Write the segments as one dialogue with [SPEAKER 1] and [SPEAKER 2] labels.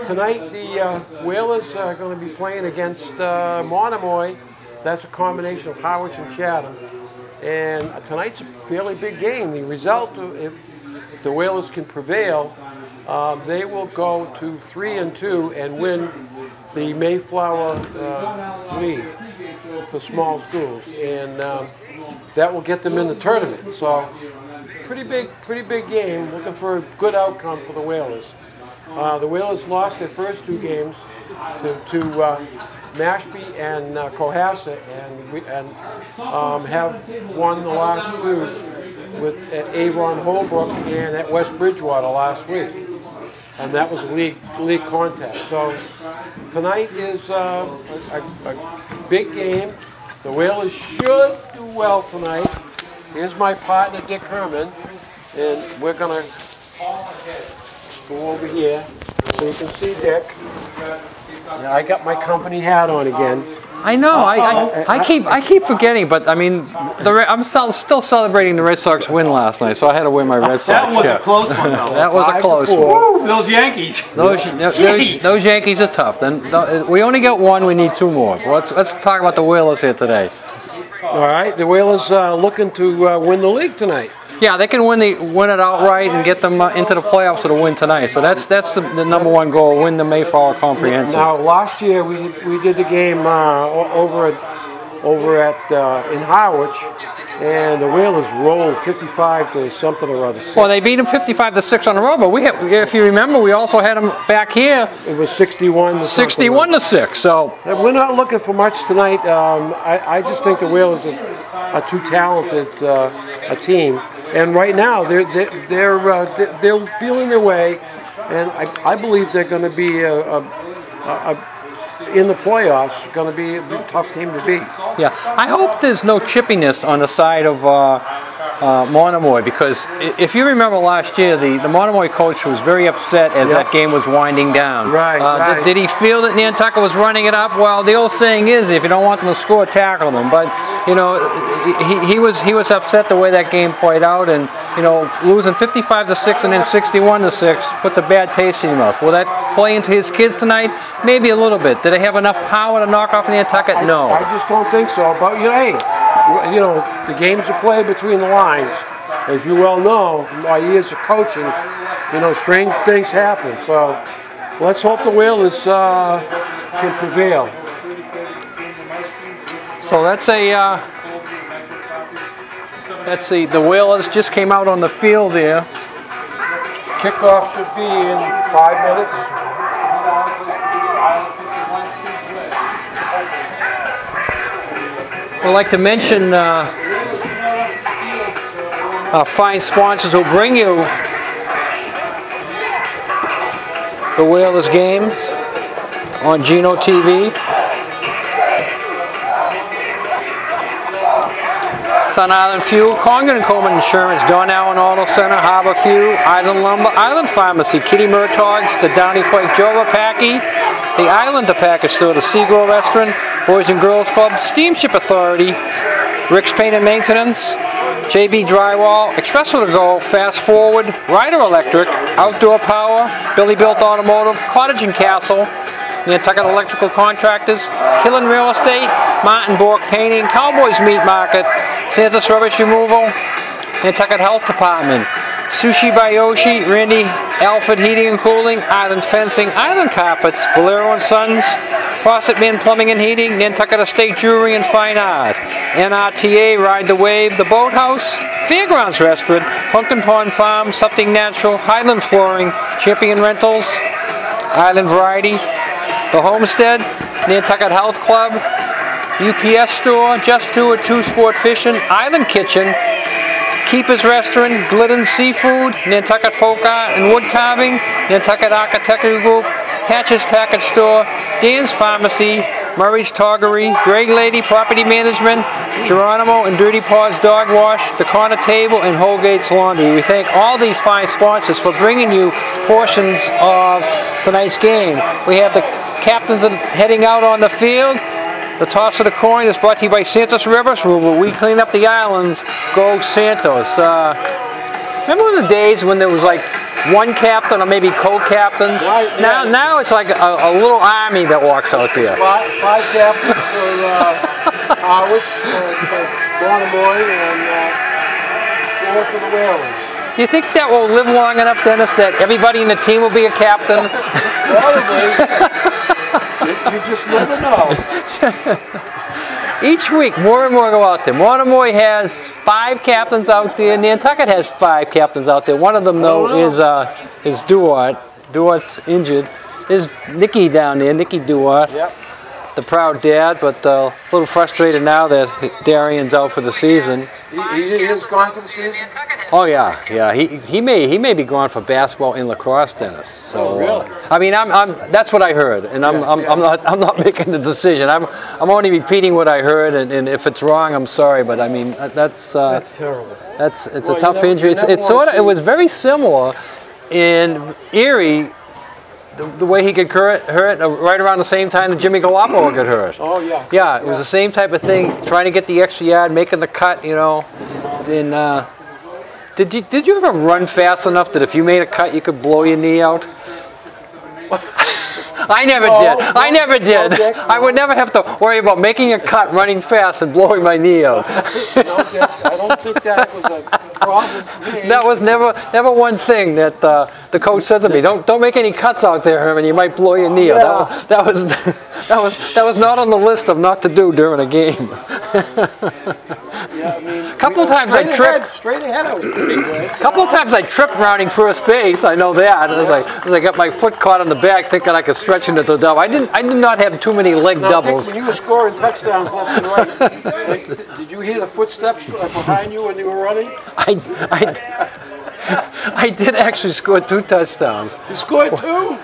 [SPEAKER 1] Tonight the Whalers are going to be playing against Monomoy. That's a combination of Harwich and Chatham. And tonight's a fairly big game. The result, if the Whalers can prevail, they will go to 3-2 and win the Mayflower League for small schools, and that will get them in the tournament. So, pretty big game. Looking for a good outcome for the Whalers. The Whalers lost their first 2 games to Mashpee and Cohasset, and have won the last 2 at Avon Holbrook and at West Bridgewater last week. And that was a league contest. So tonight is a big game. The Whalers should do well tonight. Here's my partner, Dick Herman, and we're going to go over here so you can see Dick. Yeah, I got my company hat on again.
[SPEAKER 2] I know. I keep forgetting, but I mean, I'm still celebrating the Red Sox win last night, so I had to wear my Red Sox.
[SPEAKER 3] That was a close one, though.
[SPEAKER 2] That was a close one.
[SPEAKER 3] Woo, those Yankees.
[SPEAKER 2] Those Yankees are tough. Then we only got 1. We need 2 more. Let's talk about the Whalers here today.
[SPEAKER 1] All right, the Whalers looking to win the league tonight.
[SPEAKER 2] Yeah, they can win it outright and get them into the playoffs to win tonight. So that's the number 1 goal: win the Mayflower Comprehensive.
[SPEAKER 1] Now, last year we did the game over at in Harwich, and the Whalers rolled 55 to something or other.
[SPEAKER 2] Well, they beat them 55-6 on the road, but if you remember, we also had them back here.
[SPEAKER 1] It was 61 to
[SPEAKER 2] 6. So
[SPEAKER 1] we're not looking for much tonight. I just think the Whalers are too talented a team. And right now, they're feeling their way, and I believe they're going to be in the playoffs. Going to be a tough team to beat.
[SPEAKER 2] Yeah, I hope there's no chippiness on the side of Monomoy, because if you remember last year, the Monomoy coach was very upset as that game was winding down.
[SPEAKER 1] Right.
[SPEAKER 2] Did he feel that Nantucket was running it up? Well, the old saying is, if you don't want them to score, tackle them. But you know, he was upset the way that game played out, and you know, losing 55-6 and then 61-6 puts a bad taste in your mouth. Will that play into his kids tonight? Maybe a little bit. Did they have enough power to knock off Nantucket? No.
[SPEAKER 1] I just don't think so. But hey, you know, the games are played between the lines. As you well know, from my years of coaching, you know, strange things happen. So let's hope the Whalers can prevail.
[SPEAKER 2] So the Whalers just came out on the field there.
[SPEAKER 1] Kickoff should be in 5 minutes.
[SPEAKER 2] I'd like to mention our fine sponsors who bring you the Whalers games on Geno TV. Sun Island Fuel, Congan & Coleman Insurance, Don Allen Auto Center, Harbor Fuel, Island Lumber, Island Pharmacy, Kitty Murtaugh's, the Downey Flake Joe Rapaki, the Islander Package Store, the Seagull Restaurant, Boys and Girls Club, Steamship Authority, Rick's Paint and Maintenance, JB Drywall, Expresso to Go, Fast Forward, Ryder Electric, Outdoor Power, Billy Built Automotive, Cottage and Castle, Nantucket Electrical Contractors, Killen Real Estate, Martin Bork Painting, Cowboys Meat Market, Santa's Rubbish Removal, Nantucket Health Department, Sushi by Yoshi, Randy Alfred Heating and Cooling, Island Fencing, Island Carpets, Valero and Sons, Faucet Man Plumbing and Heating, Nantucket Estate Jewelry and Fine Art, NRTA, Ride the Wave, The Boathouse, Fairgrounds Restaurant, Pumpkin Pond Farm, Something Natural, Highland Flooring, Champion Rentals, Island Variety, The Homestead, Nantucket Health Club, UPS Store, Just Do It 2 Sport Fishing, Island Kitchen, Keeper's Restaurant, Glidden Seafood, Nantucket Folk Art and Wood Carving, Nantucket Architectural Group, Hatch's Package Store, Dan's Pharmacy, Murray's Toggery, Greg Lady Property Management, Geronimo and Dirty Paws Dog Wash, The Corner Table, and Holgate's Laundry. We thank all these fine sponsors for bringing you portions of tonight's game. We have the captains heading out on the field. The toss of the coin is brought to you by Santos Rivers, where we clean up the islands. Go Santos. Remember the days when there was like one captain or maybe co-captains?
[SPEAKER 1] Right,
[SPEAKER 2] Now,
[SPEAKER 1] yeah.
[SPEAKER 2] now it's like a little army that walks out there.
[SPEAKER 1] Five captains for Howard, for Monomoy, and 4 for the Whalers.
[SPEAKER 2] Do you think that will live long enough, Dennis, that everybody in the team will be a captain?
[SPEAKER 1] Probably. You just never know.
[SPEAKER 2] Each week, more and more go out there. Monomoy has 5 captains out there. Nantucket has 5 captains out there. One of them, though, is Duart. Duart's injured. There's Nicky down there, Nicky Duart,
[SPEAKER 1] Yep.
[SPEAKER 2] the proud dad, but a little frustrated now that Darian's out for the season.
[SPEAKER 1] He is gone for the season?
[SPEAKER 2] Oh yeah, yeah. He may be gone for basketball and lacrosse, Dennis. So
[SPEAKER 1] Oh, really?
[SPEAKER 2] I mean, that's what I heard, and I'm not making the decision. I'm only repeating what I heard, and if it's wrong, I'm sorry. But I mean, that's
[SPEAKER 1] terrible.
[SPEAKER 2] it's
[SPEAKER 1] Well,
[SPEAKER 2] a tough
[SPEAKER 1] you never-
[SPEAKER 2] injury.
[SPEAKER 1] you never
[SPEAKER 2] It's sort of
[SPEAKER 1] wanna
[SPEAKER 2] it was very similar in Erie. The way he got hurt right around the same time that Jimmy Galapagos got hurt.
[SPEAKER 1] Oh, yeah.
[SPEAKER 2] Yeah, it was the same type of thing, trying to get the extra yard, making the cut, you know. Then, did you ever run fast enough that if you made a cut, you could blow your knee out? I never did. I never did.
[SPEAKER 1] Dick,
[SPEAKER 2] I would never have to worry about making a cut, running fast, and blowing my knee out.
[SPEAKER 1] No, Dick, I don't think that was a problem for me.
[SPEAKER 2] That was never one thing that the coach said to me. Don't make any cuts out there, Herman. You might blow your knee out. That was not on the list of not to do during a game.
[SPEAKER 1] Yeah, I mean,
[SPEAKER 2] Couple times I tripped.
[SPEAKER 1] Straight ahead, I was pretty good.
[SPEAKER 2] A couple of times I tripped rounding first base. I know that. As I got my foot caught on the back, thinking I could stretch into the double. I did not have too many leg
[SPEAKER 1] Now,
[SPEAKER 2] doubles.
[SPEAKER 1] Dick, when you were scoring touchdowns left and right, did you hear the footsteps behind you when you were running?
[SPEAKER 2] I did actually score 2 touchdowns.
[SPEAKER 1] You scored 2?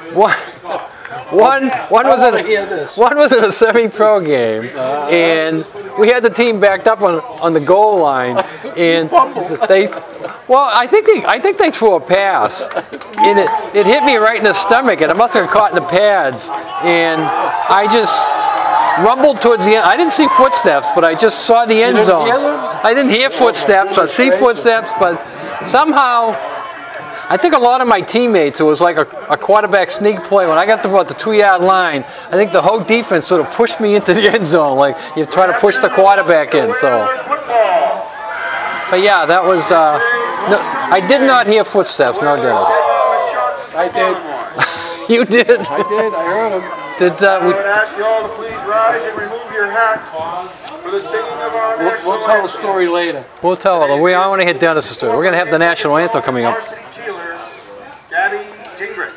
[SPEAKER 2] One was
[SPEAKER 1] wanna hear this.
[SPEAKER 2] in a semi-pro game, and we had the team backed up on the goal line, and I think they threw a pass, and it hit me right in the stomach, and it must have caught in the pads, and I just rumbled towards the end. I didn't see footsteps, but I just saw the end zone.
[SPEAKER 1] hear them?
[SPEAKER 2] I didn't hear footsteps. I see footsteps, but somehow. I think a lot of my teammates, it was like a quarterback sneak play. When I got to about the 2-yard line, I think the whole defense sort of pushed me into the end zone, like you try to push the quarterback in. So, but yeah, that was. No, I did not hear footsteps. No, Dennis.
[SPEAKER 1] I did.
[SPEAKER 2] You did.
[SPEAKER 1] I did. I heard them.
[SPEAKER 2] Did
[SPEAKER 4] I would ask you all to please rise and remove your hats for the singing of our national
[SPEAKER 1] We'll tell the story later.
[SPEAKER 2] We'll tell it. I want to hit Dennis' story. We're going to have the national anthem coming up.
[SPEAKER 4] Varsity cheerleader, Gabby Gingras.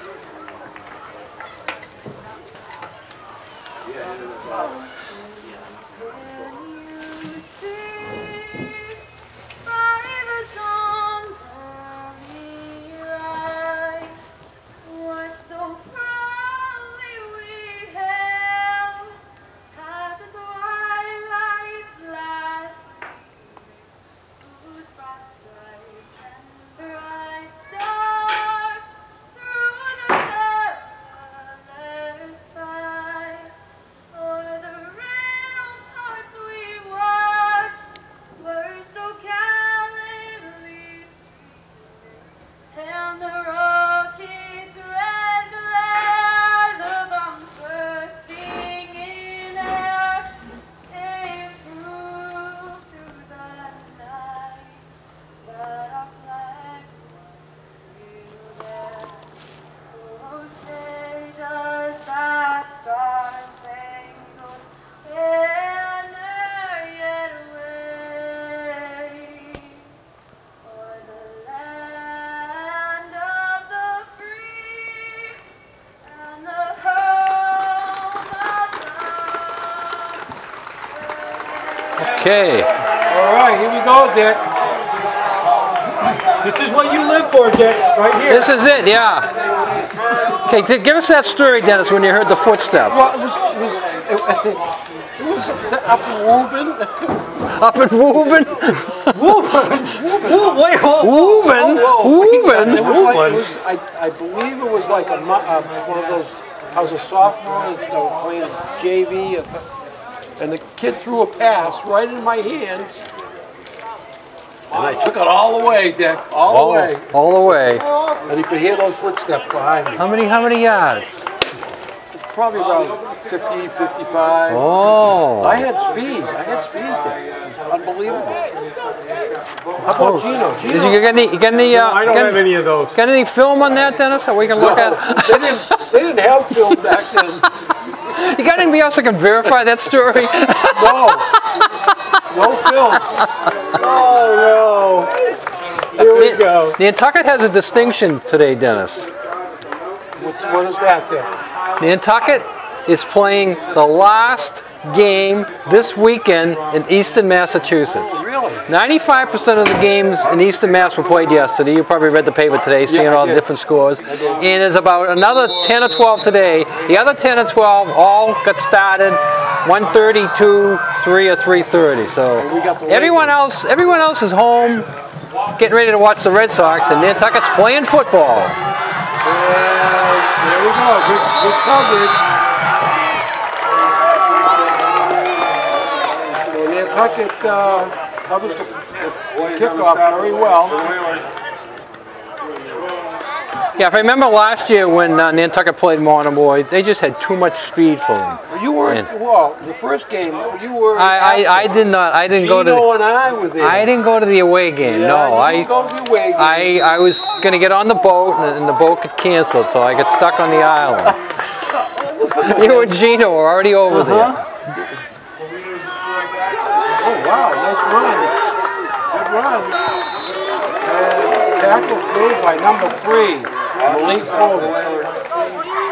[SPEAKER 2] Okay.
[SPEAKER 1] All right, here we go, Dick.
[SPEAKER 3] This is what you live for, Dick, right here.
[SPEAKER 2] This is it, yeah. Okay, give us that story, Dennis, when you heard the footsteps.
[SPEAKER 1] Well, it was up in Woburn.
[SPEAKER 2] Up in Woburn? Woburn?
[SPEAKER 1] It was like, I believe it was like one of those, I was a sophomore playing JV, and the kid threw a pass right in my hands, And I took it all the way, Dick, all the way.
[SPEAKER 2] All the way.
[SPEAKER 1] And you could hear those footsteps behind me.
[SPEAKER 2] How many yards?
[SPEAKER 1] Probably about 50, 55.
[SPEAKER 2] Oh.
[SPEAKER 1] I had speed there. Unbelievable. How about Gino?
[SPEAKER 2] Did you get any
[SPEAKER 3] I don't have any of those.
[SPEAKER 2] Got any film on that, Dennis, that we can look at?
[SPEAKER 1] They didn't have film back then.
[SPEAKER 2] You got anybody else that can verify that story?
[SPEAKER 1] No. No film.
[SPEAKER 3] Oh no. Here we go.
[SPEAKER 2] Nantucket has a distinction today, Dennis.
[SPEAKER 1] What is that then?
[SPEAKER 2] Nantucket is playing the last game this weekend in Eastern Massachusetts.
[SPEAKER 1] Really?
[SPEAKER 2] 95% of the games in Eastern Mass were played yesterday. You probably read the paper today, seeing all the different scores. And there's about another 10 or 12 today. The other 10 or 12 all got started 1:30, 2, 3, or 3:30. So everyone else is home, getting ready to watch the Red Sox, and Nantucket's playing football.
[SPEAKER 1] There we go. Good coverage. Nantucket covers the kickoff very well.
[SPEAKER 2] Yeah, if I remember last year when Nantucket played Monomoy, they just had too much speed for them.
[SPEAKER 1] You weren't. Well, the first game you were.
[SPEAKER 2] I did not. I didn't go to.
[SPEAKER 1] Gino and I were there.
[SPEAKER 2] I didn't go to the away game.
[SPEAKER 1] Yeah,
[SPEAKER 2] no,
[SPEAKER 1] you didn't go to the away game.
[SPEAKER 2] I was going to get on the boat, and the boat got canceled, so I got stuck on the island. You and Gino were already over there.
[SPEAKER 1] Oh wow, nice run. Good run. And tackle made by number 3. Malik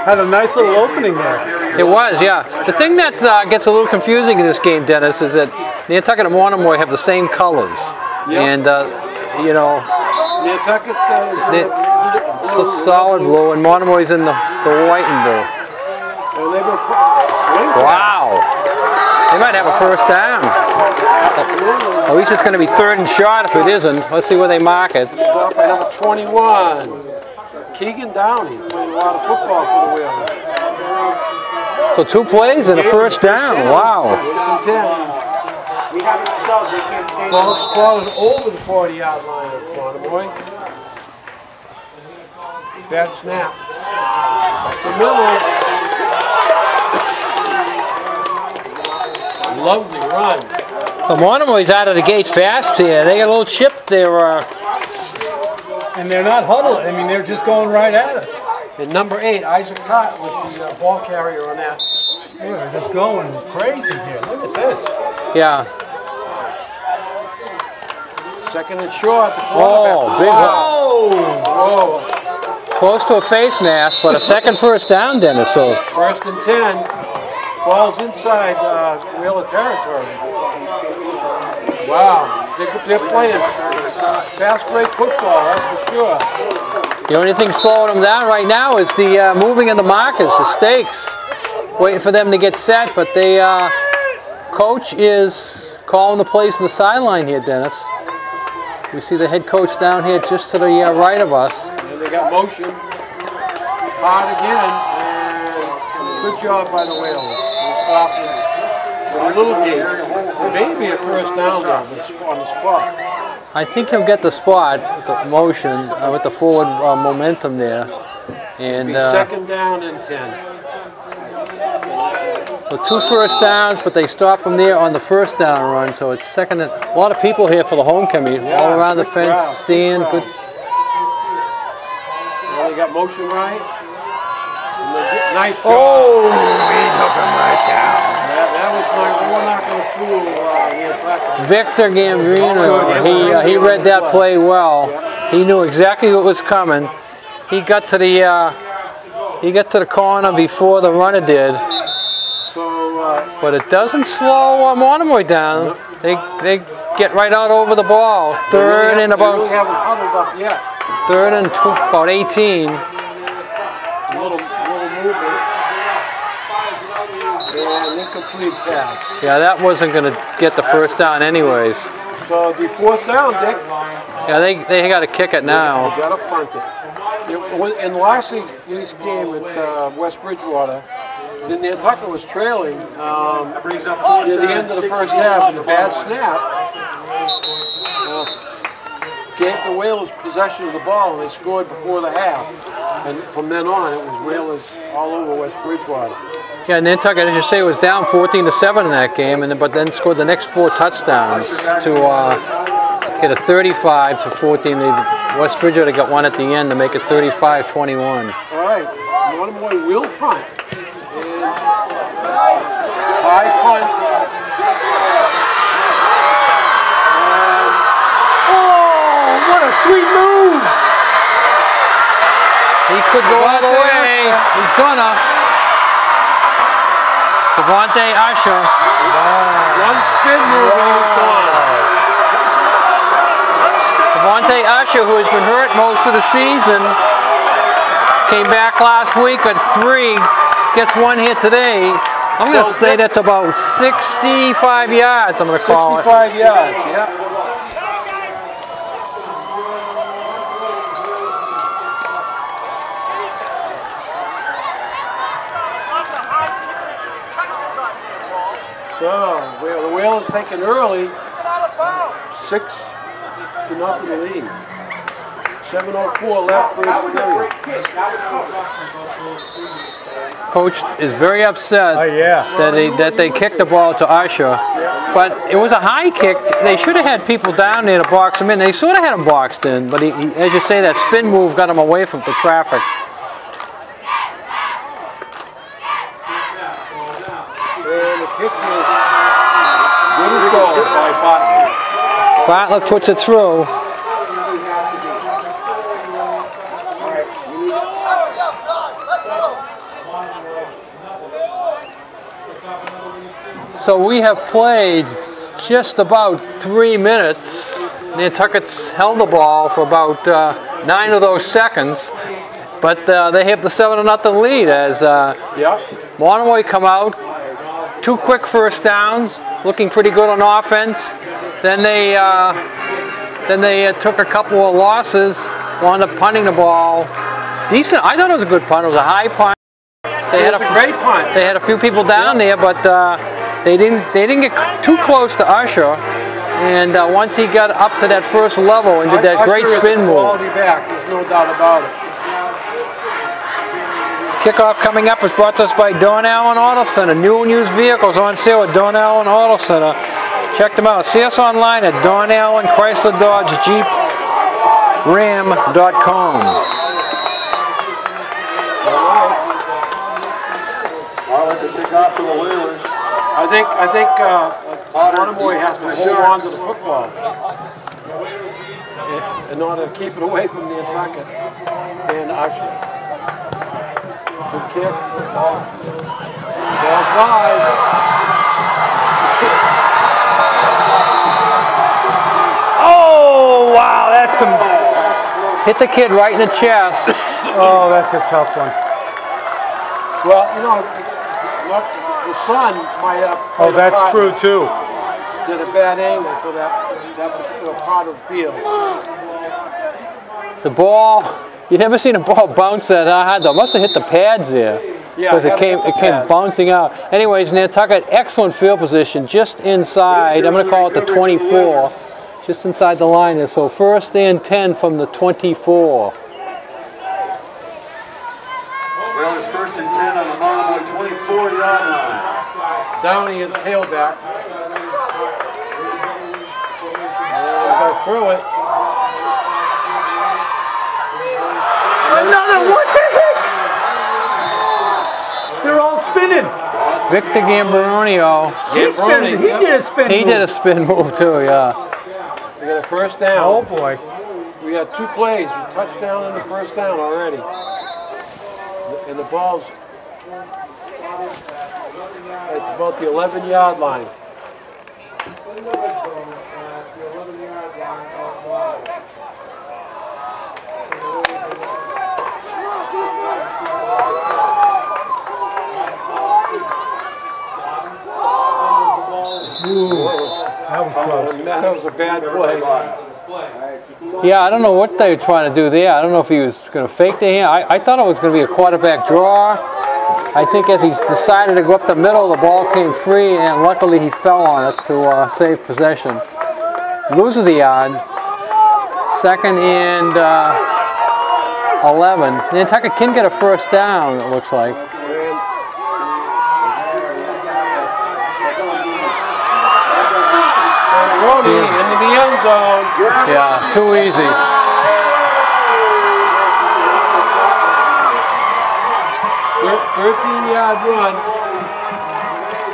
[SPEAKER 3] Had a nice little opening there.
[SPEAKER 2] It was, yeah. The thing that gets a little confusing in this game, Dennis, is that Nantucket and Monomoy have the same colors.
[SPEAKER 1] Yep.
[SPEAKER 2] And, you know,
[SPEAKER 1] Nantucket is in
[SPEAKER 2] solid blue, and Monomoy's in the white and blue.
[SPEAKER 1] And they were swing.
[SPEAKER 2] Wow. They might have a first down. At least it's going to be 3rd and short if it isn't. Let's see where they mark it.
[SPEAKER 1] Stop by number 21. Keegan Downey playing a lot of football for the Whalers.
[SPEAKER 2] So 2 plays and a first down. Wow.
[SPEAKER 1] Ball is over the 40-yard line of Monomoy. Bad snap. The middle. Lovely run.
[SPEAKER 2] So Monomoy's out of the gate fast here. They got a little chip there.
[SPEAKER 3] And they're not huddling. I mean, they're just going right at us.
[SPEAKER 1] And number 8, Isaac Cott, was the ball carrier on that.
[SPEAKER 3] They're just going crazy here. Look at this.
[SPEAKER 2] Yeah.
[SPEAKER 1] 2nd and short. The
[SPEAKER 2] Oh, big hole.
[SPEAKER 1] Whoa.
[SPEAKER 2] Close to a face mask, but a second first down, Dennis. So
[SPEAKER 1] 1st and 10. Ball's inside Whaler territory. Wow. They're playing fast break football, that's for sure.
[SPEAKER 2] the only thing slowing them down right now is the moving of the markers, the stakes. Waiting for them to get set, but the coach is calling the plays on the sideline here, Dennis. We see the head coach down here just to the right of us.
[SPEAKER 1] And they got motion. Hard again. And good job by the Whalers. With a little game. Maybe a first down though, on the spot.
[SPEAKER 2] I think he'll get the spot with the motion, with the forward momentum there. And
[SPEAKER 1] 2nd down and 10.
[SPEAKER 2] So 2 first downs, but they stop them there on the first down run. So it's second. And a lot of people here for the homecoming, all around the fence, stand. Good.
[SPEAKER 1] Well, they got motion right. Nice job.
[SPEAKER 2] Oh, he took him right down.
[SPEAKER 1] That was like, we're not going to fool
[SPEAKER 2] Victor Gambino. He read that play well. He knew exactly what was coming. He got to the corner before the runner did. But it doesn't slow Monomoy down. They get right out over the ball. Third and about.
[SPEAKER 1] They haven't huddled up yet.
[SPEAKER 2] 3rd and about 18.
[SPEAKER 1] A little movement. And incomplete pass.
[SPEAKER 2] Yeah, that wasn't going to get the first down anyways.
[SPEAKER 1] So it'll be 4th down, Dick.
[SPEAKER 2] Yeah, they got to kick it now.
[SPEAKER 1] They got to punt it. In last week's game at West Bridgewater, then Nantucket was trailing near the end of the first half, and a bad snap. gave the Whalers possession of the ball, and they scored before the half. And from then on, it was Whalers all over West Bridgewater.
[SPEAKER 2] Yeah, Nantucket, as you say, was down 14-7 in that game, but then scored the next 4 touchdowns to get a 35-14 lead. West Bridgewater got one at the end to make it 35-21.
[SPEAKER 1] All right, Monomoy will punt. And high punt.
[SPEAKER 3] What a sweet move!
[SPEAKER 2] He could go all the way. He's gonna. Devontae Usher.
[SPEAKER 1] One spin move and he was gone.
[SPEAKER 2] Devontae Usher, who has been hurt most of the season, came back last week at 3, gets 1 here today. I'm going to say that's about 65 yards, I'm going to call it.
[SPEAKER 1] 65 yards, yeah. So, the Whalers taken early, 6-0 lead. 7:04 left first period.
[SPEAKER 2] Coach is very upset
[SPEAKER 3] yeah.
[SPEAKER 2] that they kicked the ball to Usher, but it was a high kick. They should have had people down there to box him in. They sort of had him boxed in, but he, as you say, that spin move got him away from the traffic.
[SPEAKER 1] And the kick is good as gold by Bartlett.
[SPEAKER 2] Bartlett puts it through. So we have played just about 3 minutes. Nantucket's held the ball for about 9 of those seconds, but they have the 7-0 lead as Monomoy come out. 2 quick first downs, looking pretty good on offense. Then they took a couple of losses, wound up punting the ball. Decent. I thought it was a good punt. It was a high punt. They had a great punt. They had a few people down there, but they didn't get too close to Usher. And once he got up to that first level and did that great spin move.
[SPEAKER 1] Quality back. There's no doubt about it.
[SPEAKER 2] Kickoff coming up is brought to us by Don Allen Auto Center. New and used vehicles on sale at Don Allen Auto Center. Check them out. See us online at Don Allen Chrysler Dodge Jeep Ram.com.
[SPEAKER 1] I think Monomoy has to hold on to the football in order to keep it away from the Nantucket and Usher. Good kick. Ball's wide.
[SPEAKER 3] Oh, wow, that's some...
[SPEAKER 2] Hit the kid right in the chest.
[SPEAKER 3] Oh, that's a tough one.
[SPEAKER 1] Well, you know, look, the sun might have...
[SPEAKER 3] Oh, that's true, too.
[SPEAKER 1] Did a bad angle for that particular part of the field.
[SPEAKER 2] The ball, you never seen a ball bounce that hard. It must have hit the pads there. Because it came bouncing out. Anyways, Nantucket, excellent field position just inside. I'm going to call it the 24. Just inside the line there. So 1st and 10 from the 24.
[SPEAKER 4] Well, it's 1st and 10 on the Monomoy 24-yard line.
[SPEAKER 1] Downey at the tailback. Go through it.
[SPEAKER 3] Another, what the heck? They're all spinning.
[SPEAKER 2] Victor Gambronio.
[SPEAKER 3] He did a spin move.
[SPEAKER 2] He did a spin move too, yeah.
[SPEAKER 1] We got a first down.
[SPEAKER 3] Oh boy.
[SPEAKER 1] We got 2 plays. A touchdown and a first down already. And the ball's at about the 11-yard line.
[SPEAKER 3] Ooh, that was close.
[SPEAKER 1] That was a bad play.
[SPEAKER 2] Yeah, I don't know what they were trying to do there. I don't know if he was going to fake the hand. I thought it was going to be a quarterback draw. I think as he decided to go up the middle, the ball came free, and luckily he fell on it to save possession. Loses the yard. 2nd and 11. Nantucket can get a first down, it looks like.
[SPEAKER 1] Into the end zone.
[SPEAKER 2] Yeah, too easy.
[SPEAKER 1] Yep, 13-yard run.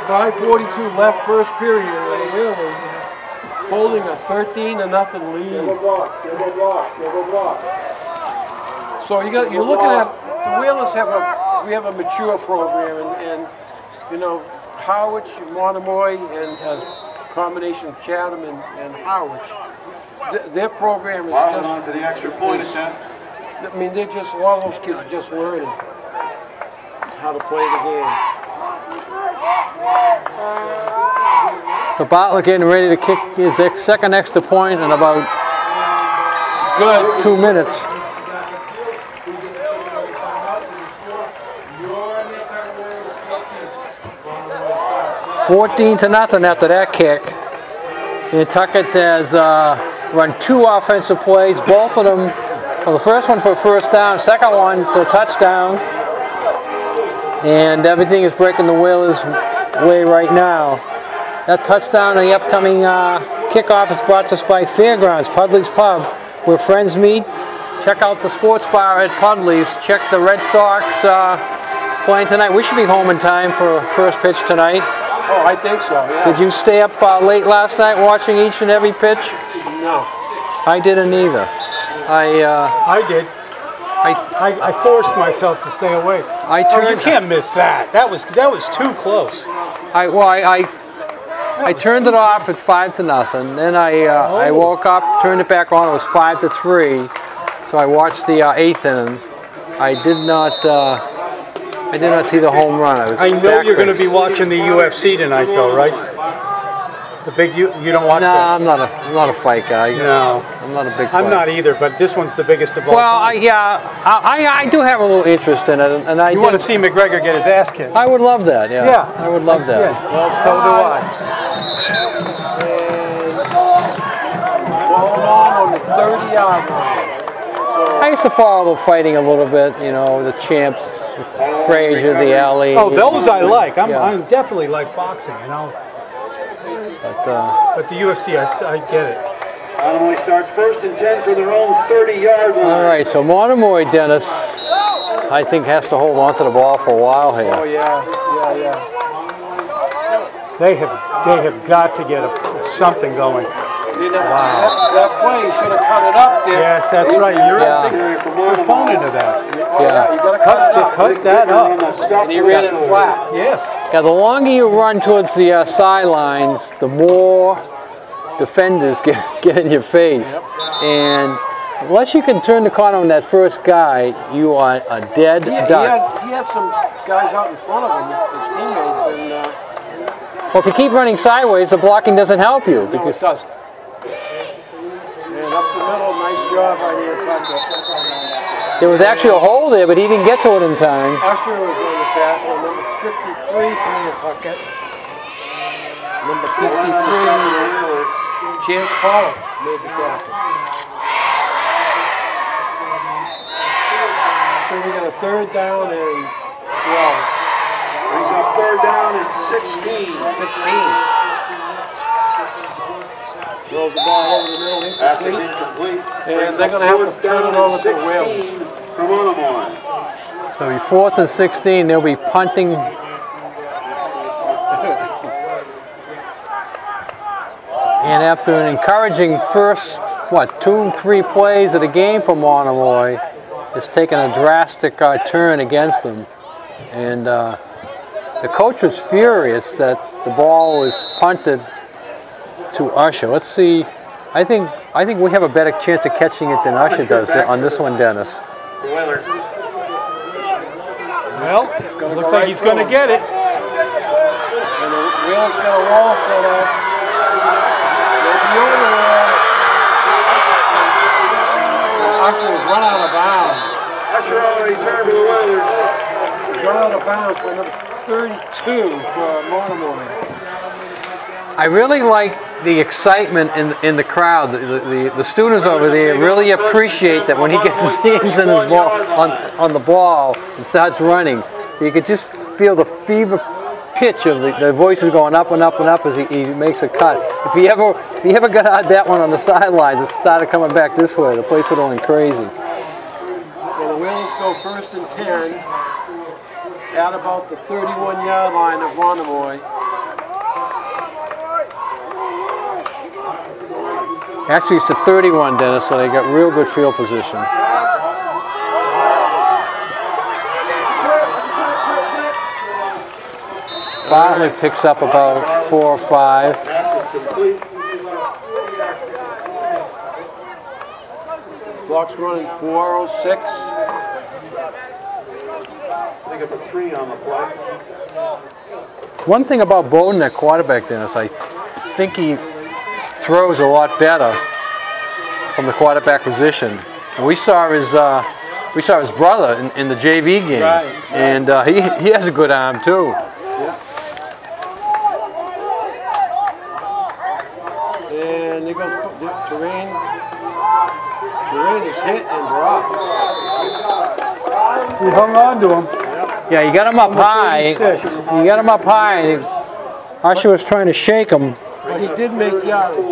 [SPEAKER 1] 5:42 left first period. And we're holding a 13-0 lead. So you're looking at the Whalers we have a mature program, and you know, Howard, Monomoy, and a combination of Chatham and Howard. Their program is just
[SPEAKER 4] on for the extra point attempt.
[SPEAKER 1] I mean, they're just, a lot of those kids are just learning how to play the game.
[SPEAKER 2] So Bartlett getting ready to kick his second extra point in about 2 minutes. $14-0 after that kick. Nantucket has run 2 offensive plays, both of them. Well, the first one for a first down, second one for a touchdown. And everything is breaking the Whalers' way right now. That touchdown and the upcoming kickoff is brought to us by Fairgrounds, Pudley's Pub, where friends meet. Check out the sports bar at Pudley's. Check the Red Sox playing tonight. We should be home in time for first pitch tonight.
[SPEAKER 1] Oh, I think so, yeah.
[SPEAKER 2] Did you stay up late last night watching each and every pitch?
[SPEAKER 1] No.
[SPEAKER 2] I didn't either.
[SPEAKER 3] I did. I forced myself to stay awake. You can't miss that. That was too close.
[SPEAKER 2] I turned it off at 5-0. Then I woke up, turned it back on. It was 5-3. So I watched the 8th inning. I did not see the home run.
[SPEAKER 3] I know you're going to be watching the UFC tonight, though, right? The big you don't watch that?
[SPEAKER 2] I'm not a fight guy.
[SPEAKER 3] No,
[SPEAKER 2] I'm not a big.
[SPEAKER 3] I'm not either, but this one's the biggest of all time.
[SPEAKER 2] I do have a little interest in it, and I.
[SPEAKER 3] You want to see McGregor get his ass kicked?
[SPEAKER 2] I would love that. Yeah.
[SPEAKER 3] Yeah.
[SPEAKER 2] I would love that.
[SPEAKER 3] Yeah. Well, so do I.
[SPEAKER 1] Falling on the 30-yard line.
[SPEAKER 2] I used to follow the fighting a little bit. You know, the champs, Frazier, the Alley.
[SPEAKER 3] Oh, those I like. I definitely like boxing, you know. But the UFC, I get it.
[SPEAKER 4] Monomoy starts 1st and 10 for their own 30-yard line.
[SPEAKER 2] All right, so Monomoy, Dennis, I think has to hold on to the ball for a while here.
[SPEAKER 1] Oh yeah.
[SPEAKER 3] They have got to get something going.
[SPEAKER 1] Wow. That play should have cut it up there.
[SPEAKER 3] Yes, that's right. You're a big proponent of that.
[SPEAKER 1] Yeah, you got to cut it up.
[SPEAKER 3] Cut that up.
[SPEAKER 1] And he ran it flat.
[SPEAKER 3] Yes.
[SPEAKER 2] Yeah, the longer you run towards the sidelines, the more defenders get in your face.
[SPEAKER 1] Yep.
[SPEAKER 2] And unless you can turn the corner on that first guy, you are a dead duck.
[SPEAKER 1] He had some guys out in front of him, his teammates, and
[SPEAKER 2] Well, if you keep running sideways, the blocking doesn't help you.
[SPEAKER 1] no, it doesn't. And up the middle, nice job by Nantucket.
[SPEAKER 2] There was actually a hole there, but he didn't get to it in time.
[SPEAKER 1] Usher was on the tackle, number 53 for Nantucket. Number 53, Chance Pollard made the tackle. So we got a 3rd down and 12.
[SPEAKER 4] Brings up 3rd down and 16.
[SPEAKER 1] Throws the ball over the middle,
[SPEAKER 4] Pass is
[SPEAKER 1] incomplete.
[SPEAKER 4] incomplete.
[SPEAKER 1] And they're going to have to turn it over to Wales.
[SPEAKER 4] For Monomoy.
[SPEAKER 2] So 4th and 16, they'll be punting. And after an encouraging first, 2-3 plays of the game for Monomoy, it's taken a drastic turn against them. And the coach was furious that the ball was punted to Usher. Let's see. I think we have a better chance of catching it than Usher does on this one, Dennis.
[SPEAKER 3] Well, looks like he's going to get it.
[SPEAKER 1] And the wheel's got a wall set up. They'll be over there. Usher was run out of bounds.
[SPEAKER 4] Usher already turned to the Whalers.
[SPEAKER 1] Run out of bounds for number 32 for Monomoy.
[SPEAKER 2] I really like the excitement in the crowd. The students over there really appreciate that when he gets his hands in his ball on the ball and starts running. You could just feel the fever pitch of the voices going up and up and up as he makes a cut. If he ever got out that one on the sidelines, it started coming back this way. The place would have went crazy.
[SPEAKER 1] Well, the Whalers go 1st and 10 at about the 31-yard line of Monomoy.
[SPEAKER 2] Actually, it's to 31, Dennis, so they got real good field position. Bartley picks up about 4 or 5.
[SPEAKER 1] Clock's running 4:06.
[SPEAKER 4] They got the 3 on the play.
[SPEAKER 2] One thing about Bowden at quarterback, Dennis, I think he throws a lot better from the quarterback position. And we saw his brother in the JV game,
[SPEAKER 1] right.
[SPEAKER 2] And he has a good arm too.
[SPEAKER 1] Yeah. And they go Terrain. Terrain is hit and dropped.
[SPEAKER 3] He hung on to him.
[SPEAKER 2] Yeah, you got him up high. You got him up high. And Usher was trying to shake him.
[SPEAKER 1] But he did make yardage.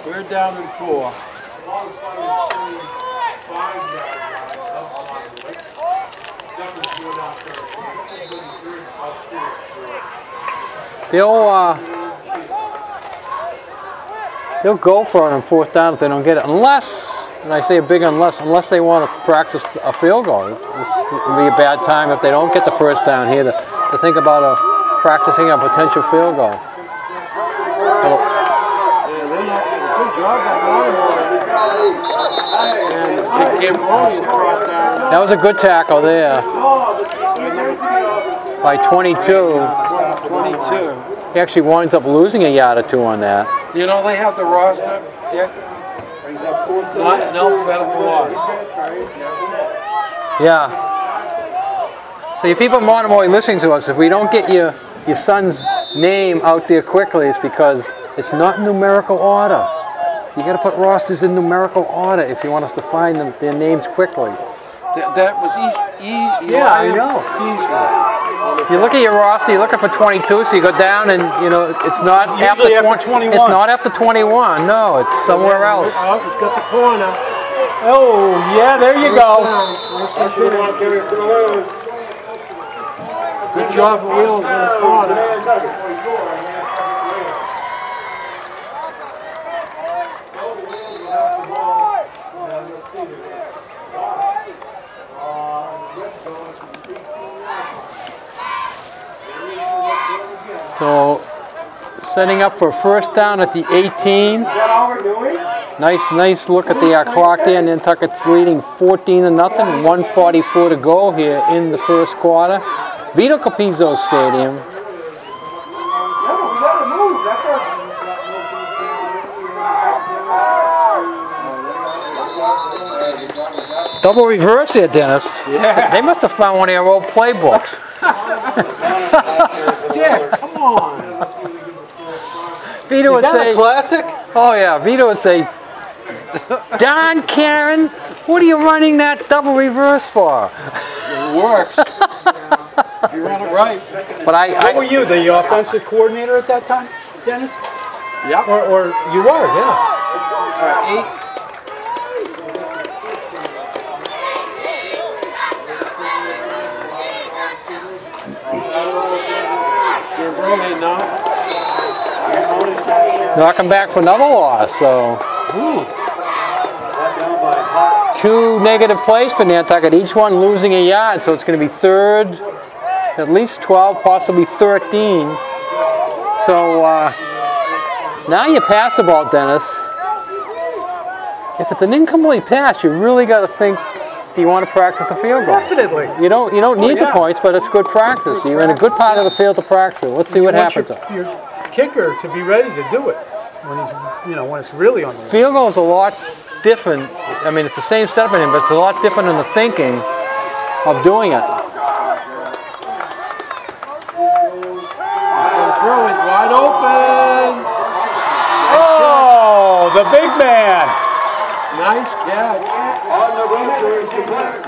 [SPEAKER 1] We're down in 4.
[SPEAKER 2] They'll go for it on 4th down if they don't get it, unless, and I say a big unless they want to practice a field goal. This would be a bad time if they don't get the 1st down here to think about practicing a potential field goal.
[SPEAKER 1] Good job by Monomoy. And Camponi is brought down.
[SPEAKER 2] That was a good tackle there. By 22.
[SPEAKER 1] 22.
[SPEAKER 2] He actually winds up losing a yard or 2 on that.
[SPEAKER 1] You know, they have the roster, Dick. Not in alphabetical order.
[SPEAKER 2] Yeah. So you people at Monomoy listening to us, if we don't get your son's name out there quickly, it's because it's not in numerical order. You got to put rosters in numerical order if you want us to find their names quickly.
[SPEAKER 1] That was easy.
[SPEAKER 3] Yeah, I know.
[SPEAKER 2] You look at your roster, you're looking for 22, so you go down and, you know, it's not after 21. It's not after 21, no, it's somewhere else.
[SPEAKER 1] Oh, he's got the corner.
[SPEAKER 3] Oh, yeah, there you go.
[SPEAKER 1] Good job for Wheels in the corner.
[SPEAKER 2] So, setting up for 1st down at the 18. Nice look at the clock there. Nantucket's leading 14-0, 1:44 to go here in the 1st quarter. Vito Capizzo Stadium. Double reverse here, Dennis.
[SPEAKER 1] Yeah.
[SPEAKER 2] They must have found one of your old playbooks.
[SPEAKER 1] Dick, come on.
[SPEAKER 2] Vito would say,
[SPEAKER 3] classic?
[SPEAKER 2] oh yeah, Vito would say, Don Karen, what are you running that double reverse for?
[SPEAKER 1] It works. If you run it right.
[SPEAKER 2] But
[SPEAKER 3] What were you, the offensive coordinator at that time, Dennis?
[SPEAKER 1] Yep.
[SPEAKER 3] Or you were, yeah.
[SPEAKER 1] 8.
[SPEAKER 2] knocking back for another loss. So 2 negative plays for Nantucket, each one losing a yard. So it's going to be 3rd, at least 12, possibly 13. So now you pass the ball, Dennis. If it's an incomplete pass, you really got to think, do you want to practice a field goal?
[SPEAKER 3] Definitely.
[SPEAKER 2] You don't need the points, but it's good practice. You're in a good part of the field to practice. Let's see what happens.
[SPEAKER 3] Your kicker to be ready to do it when he's, when it's really on the line.
[SPEAKER 2] Field goal is a lot different. I mean, it's the same setup, but it's a lot different in the thinking of doing it.
[SPEAKER 1] Throw it wide open.
[SPEAKER 3] Oh! the big man.
[SPEAKER 1] Nice catch.
[SPEAKER 4] On the run is complete.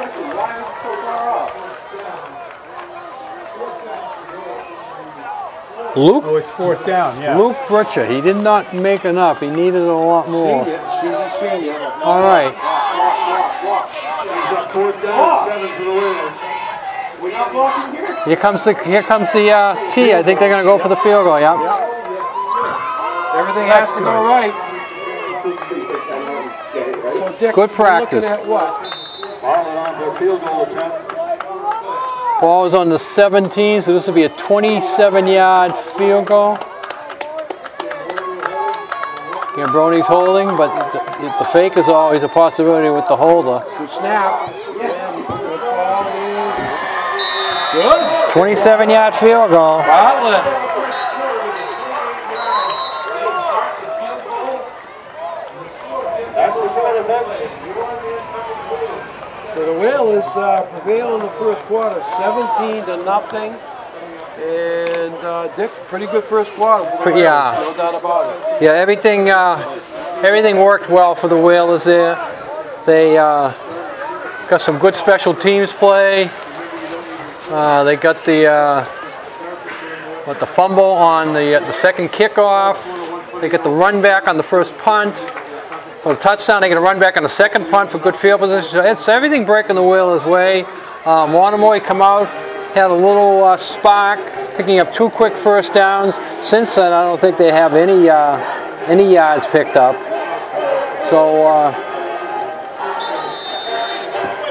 [SPEAKER 2] Luke.
[SPEAKER 3] Oh, it's 4th down, yeah.
[SPEAKER 2] Luke Butcher. He did not make enough. He needed a lot more.
[SPEAKER 1] Senior.
[SPEAKER 2] All right.
[SPEAKER 4] He's got 4th down, 7 for the Whalers. We're not blocking here.
[SPEAKER 2] Here comes the tee. I think they're going to go for the field goal. Yeah.
[SPEAKER 1] Everything has to go right. So Dick,
[SPEAKER 2] Good practice.
[SPEAKER 1] Looking at what?
[SPEAKER 4] Marlin on for a field goal attempt.
[SPEAKER 2] Ball is on the 17, so this will be a 27-yard field goal. Gambroni's holding, but the fake is always a possibility with the holder.
[SPEAKER 1] Good snap.
[SPEAKER 2] Good. 27-yard field goal.
[SPEAKER 1] Bartlett.
[SPEAKER 4] That's the point of it.
[SPEAKER 1] So the Whalers prevail in the first quarter, 17-0. And Dick, pretty good first quarter for the Whalers,
[SPEAKER 2] Yeah.
[SPEAKER 1] no doubt about it.
[SPEAKER 2] Yeah, everything worked well for the Whalers there. They got some good special teams play. They got the fumble on the second kickoff. They get the run back on the first punt. For the touchdown, they get a run back on the second punt for good field position. So it's everything breaking the Whalers' way. Monomoy come out, had a little spark, picking up 2 quick first downs. Since then, I don't think they have any yards picked up. So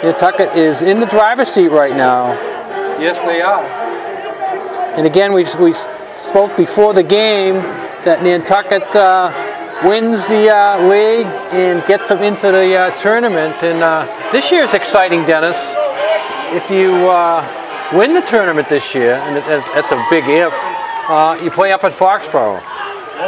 [SPEAKER 2] Nantucket is in the driver's seat right now.
[SPEAKER 1] Yes, they are.
[SPEAKER 2] And again, we spoke before the game that Nantucket wins the league and gets them into the tournament. And this year is exciting, Dennis. If you win the tournament this year, and that's a big if, you play up at Foxborough.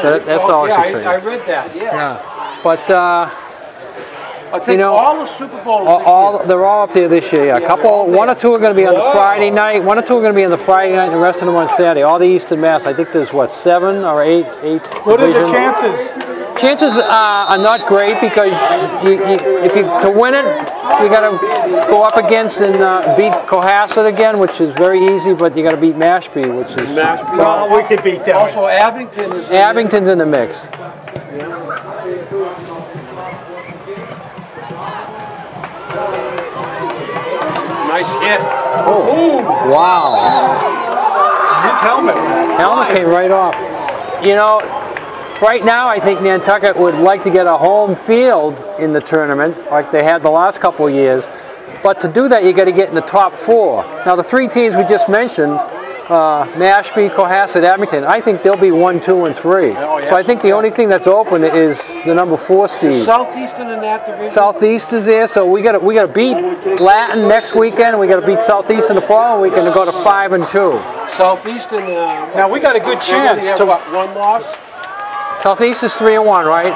[SPEAKER 2] So that's always exciting.
[SPEAKER 1] I read that, yeah.
[SPEAKER 2] But
[SPEAKER 1] I think all the Super Bowls
[SPEAKER 2] they're all up there this year. Yeah. One or two are going to be on the Friday night. One or two are going to be on the Friday night, and the rest of them on Saturday. All the Eastern Mass. I think there's what, 7 or 8
[SPEAKER 3] What are the
[SPEAKER 2] divisions.
[SPEAKER 3] chances?
[SPEAKER 2] Chances are not great because to win it, you got to go up against and beat Cohasset again, which is very easy. But you got to beat Mashpee, which is
[SPEAKER 1] Mashpee.
[SPEAKER 3] Well, we could beat them.
[SPEAKER 1] Also, Abington is
[SPEAKER 2] Abington's in the mix.
[SPEAKER 1] Nice hit.
[SPEAKER 2] Oh, wow.
[SPEAKER 3] His helmet.
[SPEAKER 2] Helmet came right off. You know, right now I think Nantucket would like to get a home field in the tournament, like they had the last couple of years. But to do that, you got to get in the top 4. Now, the 3 teams we just mentioned, Mashpee, Cohasset, Abington, I think they'll be 1, 2, and 3.
[SPEAKER 1] Oh, yeah.
[SPEAKER 2] So I think the only thing that's open is the number 4 seed.
[SPEAKER 1] Southeastern in that division.
[SPEAKER 2] Southeast is there, so we got to beat Latin next weekend. We got to beat Southeastern the following weekend to go to 5 and 2.
[SPEAKER 1] Southeastern.
[SPEAKER 3] Now we got a good chance
[SPEAKER 1] have,
[SPEAKER 3] to.
[SPEAKER 1] what, 1 loss?
[SPEAKER 2] Southeast is 3 and 1, right?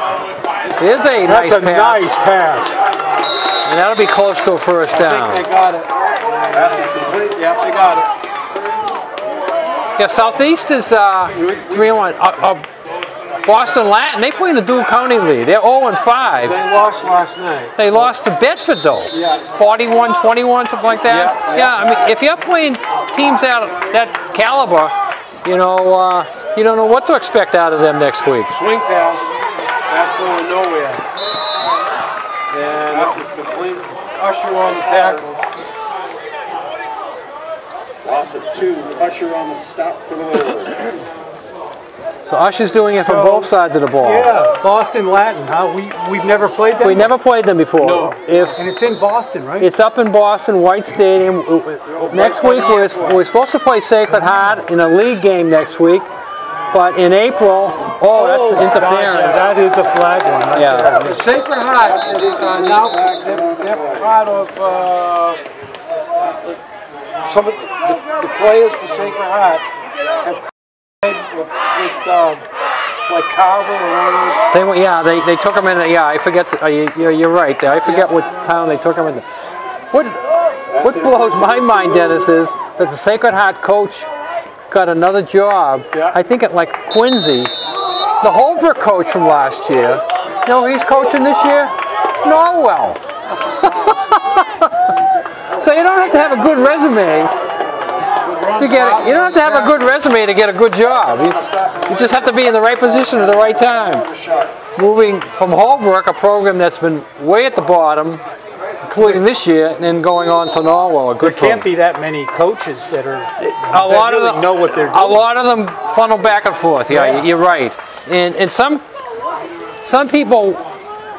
[SPEAKER 2] There's a
[SPEAKER 3] That's
[SPEAKER 2] nice
[SPEAKER 3] a
[SPEAKER 2] pass.
[SPEAKER 3] nice pass.
[SPEAKER 2] And that'll be close to a first
[SPEAKER 1] I
[SPEAKER 2] down.
[SPEAKER 1] think they got it. Yep, they got it.
[SPEAKER 2] Yeah, Southeast is 3 and 1. Boston Latin, they play in the Dual County League. They're 0 and 5.
[SPEAKER 1] They lost last night.
[SPEAKER 2] They lost to Bedford though.
[SPEAKER 1] Yeah.
[SPEAKER 2] 41-21, something like that.
[SPEAKER 1] Yeah.
[SPEAKER 2] I mean, if you're playing teams that caliber, you know, you don't know what to expect out of them next week.
[SPEAKER 1] Swing pass. That's going nowhere. And
[SPEAKER 4] Pass is complete.
[SPEAKER 1] Usher on the tackle.
[SPEAKER 4] Loss of 2. Usher on the stop for the Whalers.
[SPEAKER 2] So Usher's doing it from both sides of the ball.
[SPEAKER 3] Yeah, Boston Latin, huh? We've never played them?
[SPEAKER 2] We never played them before.
[SPEAKER 1] No.
[SPEAKER 3] And it's in Boston, right?
[SPEAKER 2] It's up in Boston, White Stadium. Next week we're supposed to play Sacred Heart in a league game next week. But in April, that's interference.
[SPEAKER 3] That is a flag one. Right
[SPEAKER 2] Yeah.
[SPEAKER 1] The Sacred Heart now they're part of some of the players for Sacred Heart have played with like Carver and all those.
[SPEAKER 2] They took him in. Yeah, I forget. You're right. I forget what town they took him in. What blows my mind, Dennis, is that the Sacred Heart coach got another job.
[SPEAKER 1] Yeah.
[SPEAKER 2] I think at like Quincy. The Holbrook coach from last year You know who he's coaching this year? Norwell. So you don't have to have a good resume to get it. You don't have to have a good resume to get a good job. You just have to be in the right position at the right time. Moving from Holbrook, a program that's been way at the bottom, including this year, and then going on to Norwell, a good
[SPEAKER 3] There can't be that many coaches that are know what they're doing.
[SPEAKER 2] A lot of them funnel back and forth. Yeah, you're right. And some people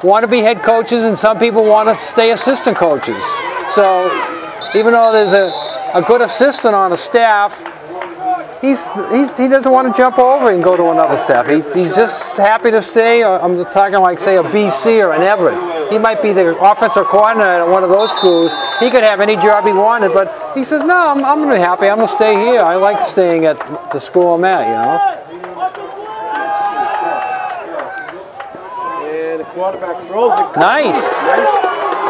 [SPEAKER 2] want to be head coaches, and some people want to stay assistant coaches. So even though there's a good assistant on the staff, he doesn't want to jump over and go to another staff. He's just happy to stay. I'm talking like, say, a BC or an Everett. He might be the offensive coordinator at one of those schools. He could have any job he wanted, but he says, no, I'm going to be happy. I'm going to stay here. I like staying at the school I'm at, you know.
[SPEAKER 1] And the quarterback throws it.
[SPEAKER 2] Nice.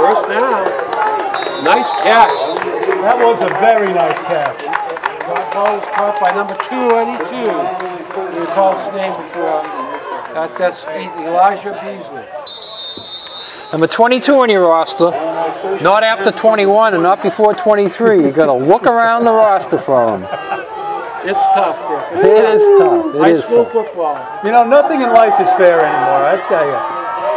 [SPEAKER 1] First down. Nice catch.
[SPEAKER 3] That was a very nice catch.
[SPEAKER 1] That ball was caught by number 282. We called his name before. That's Elijah Beasley.
[SPEAKER 2] Number 22 on your roster. Not after 21 and not before 23. You got to look around the roster for him.
[SPEAKER 1] It's tough, Dick.
[SPEAKER 2] It is tough.
[SPEAKER 1] High school football.
[SPEAKER 3] You know, nothing in life is fair anymore, I tell you.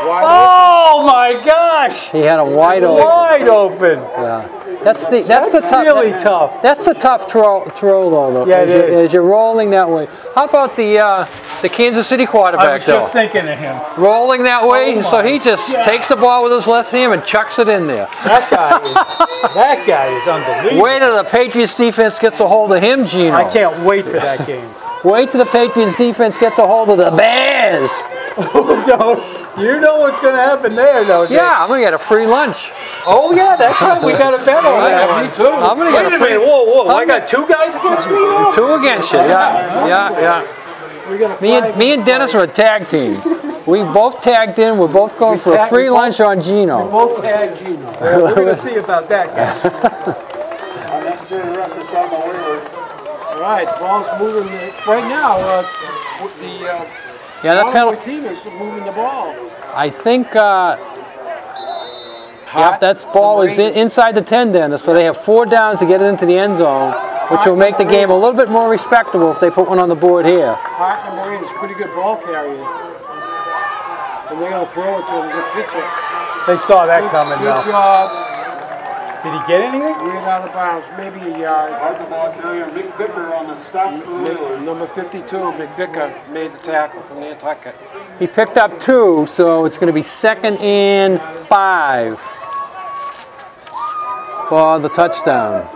[SPEAKER 1] Wide
[SPEAKER 3] Oh my gosh!
[SPEAKER 2] He had a wide open.
[SPEAKER 3] Wide open.
[SPEAKER 2] Yeah. That's the tough.
[SPEAKER 3] Really tough.
[SPEAKER 2] That's the tough throw though.
[SPEAKER 3] Yeah, it is.
[SPEAKER 2] As you're rolling that way. How about the Kansas City quarterback
[SPEAKER 3] I was
[SPEAKER 2] though?
[SPEAKER 3] just thinking of him.
[SPEAKER 2] Rolling that way,
[SPEAKER 3] Oh
[SPEAKER 2] so he
[SPEAKER 3] my
[SPEAKER 2] just
[SPEAKER 3] God.
[SPEAKER 2] takes the ball with his left hand and chucks it in there.
[SPEAKER 3] That guy is unbelievable.
[SPEAKER 2] Wait till the Patriots defense gets a hold of him, Gino.
[SPEAKER 3] I can't wait for that game.
[SPEAKER 2] Wait till the Patriots defense gets a hold of the Bears.
[SPEAKER 3] You know what's going to happen there, don't you?
[SPEAKER 2] Yeah, I'm gonna get a free lunch.
[SPEAKER 3] Oh yeah, that's right. We got a bet on that.
[SPEAKER 1] Me too.
[SPEAKER 2] I'm gonna get
[SPEAKER 3] Wait
[SPEAKER 2] a
[SPEAKER 3] a
[SPEAKER 2] free.
[SPEAKER 3] minute. Whoa. I got two guys against me now?
[SPEAKER 2] Two against you. Yeah.
[SPEAKER 1] We got
[SPEAKER 2] Me and Dennis are a tag team. We both tagged in. We're both going for a free lunch on Gino.
[SPEAKER 1] both tagged Gino.
[SPEAKER 3] We're going to see about that, guys.
[SPEAKER 4] Unnecessary roughness on the waivers.
[SPEAKER 1] All right, ball's moving right now.
[SPEAKER 2] Yeah, that
[SPEAKER 1] Monomoy
[SPEAKER 2] penalty.
[SPEAKER 1] team is moving the ball.
[SPEAKER 2] I think. Yep, that ball is inside the 10, Dennis. So they have 4 downs to get it into the end zone, which will make the game a little bit more respectable if they put one on the board here.
[SPEAKER 1] Hart number 8 is a pretty good ball carrier. And they're going to throw it to him. Good pitcher.
[SPEAKER 3] They saw that coming
[SPEAKER 1] Good
[SPEAKER 3] now.
[SPEAKER 1] job.
[SPEAKER 3] Did he get anything?
[SPEAKER 1] We're out of bounds. Maybe a yard.
[SPEAKER 4] Hard the ball carrier, Mick Vicker on the stop for the Whalers.
[SPEAKER 1] Number 52, McVicker, made the tackle from Nantucket.
[SPEAKER 2] He picked up 2, so it's going to be 2nd and 5 for the touchdown.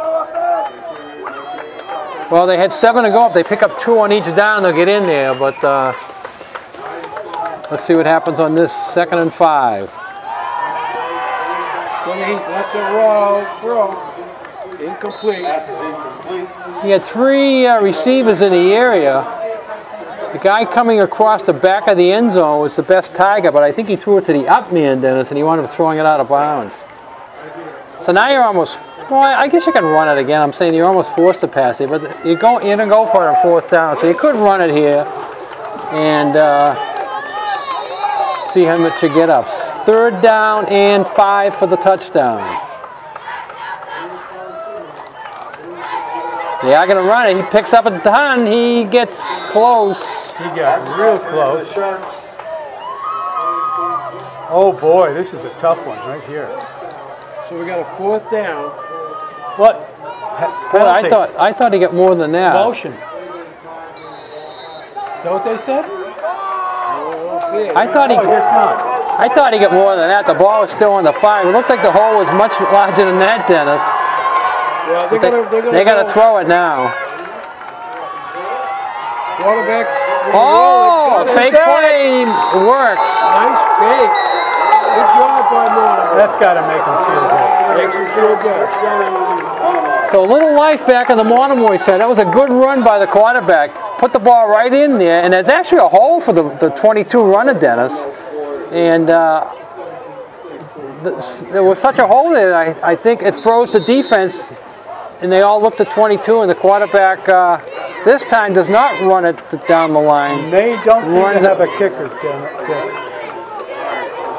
[SPEAKER 2] Well, they had 7 to go. If they pick up 2 on each down, they'll get in there. But let's see what happens on this 2nd and 5.
[SPEAKER 1] Let's it roll. Throw. Incomplete.
[SPEAKER 4] Pass is incomplete.
[SPEAKER 2] He had 3 receivers in the area. The guy coming across the back of the end zone was the best target, but I think he threw it to the up man, Dennis, and he wound up throwing it out of bounds. So now you're almost, well, I guess you can run it again. I'm saying you're almost forced to pass it, but you're going to go for it on 4th down. So you could run it here and see how much you get up. 3rd down and 5 for the touchdown. They are going to run it. He picks up a ton. He gets close.
[SPEAKER 3] He got real close. Oh boy, this is a tough one right here.
[SPEAKER 1] So we got a 4th down.
[SPEAKER 3] What?
[SPEAKER 2] Boy, I thought he got more than that.
[SPEAKER 3] Motion. Is that what they said?
[SPEAKER 1] We'll see.
[SPEAKER 2] I thought he got more than that. The ball was still on the 5. It looked like the hole was much larger than that, Dennis.
[SPEAKER 1] Well,
[SPEAKER 2] They got to throw it now.
[SPEAKER 1] Quarterback.
[SPEAKER 2] Oh, a fake play works.
[SPEAKER 1] Nice fake. Good job by Monomoy.
[SPEAKER 3] That's got to make them feel good.
[SPEAKER 1] Makes him feel good.
[SPEAKER 2] So a little life back on the Monomoy side. That was a good run by the quarterback. Put the ball right in there, and there's actually a hole for the 22 runner, Dennis. And there was such a hole there, I think it froze the defense, and they all looked at 22, and the quarterback this time does not run it down the line.
[SPEAKER 3] They don't seem to have a kicker.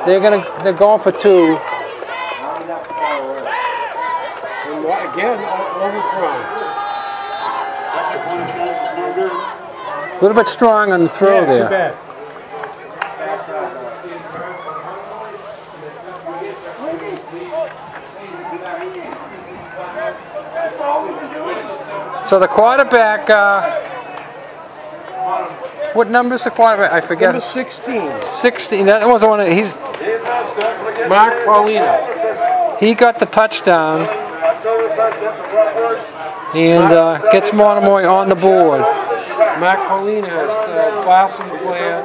[SPEAKER 2] They're going for 2.
[SPEAKER 1] And again, overthrown.
[SPEAKER 2] A little bit strong on the throw there.
[SPEAKER 3] Too bad.
[SPEAKER 2] So the quarterback, what number is the quarterback? I forget.
[SPEAKER 1] Number 16.
[SPEAKER 2] 16. That was one. He's
[SPEAKER 1] Mark Paulino.
[SPEAKER 2] he got the touchdown and gets Monomoy on the board.
[SPEAKER 1] Mark Paulino is the classy player.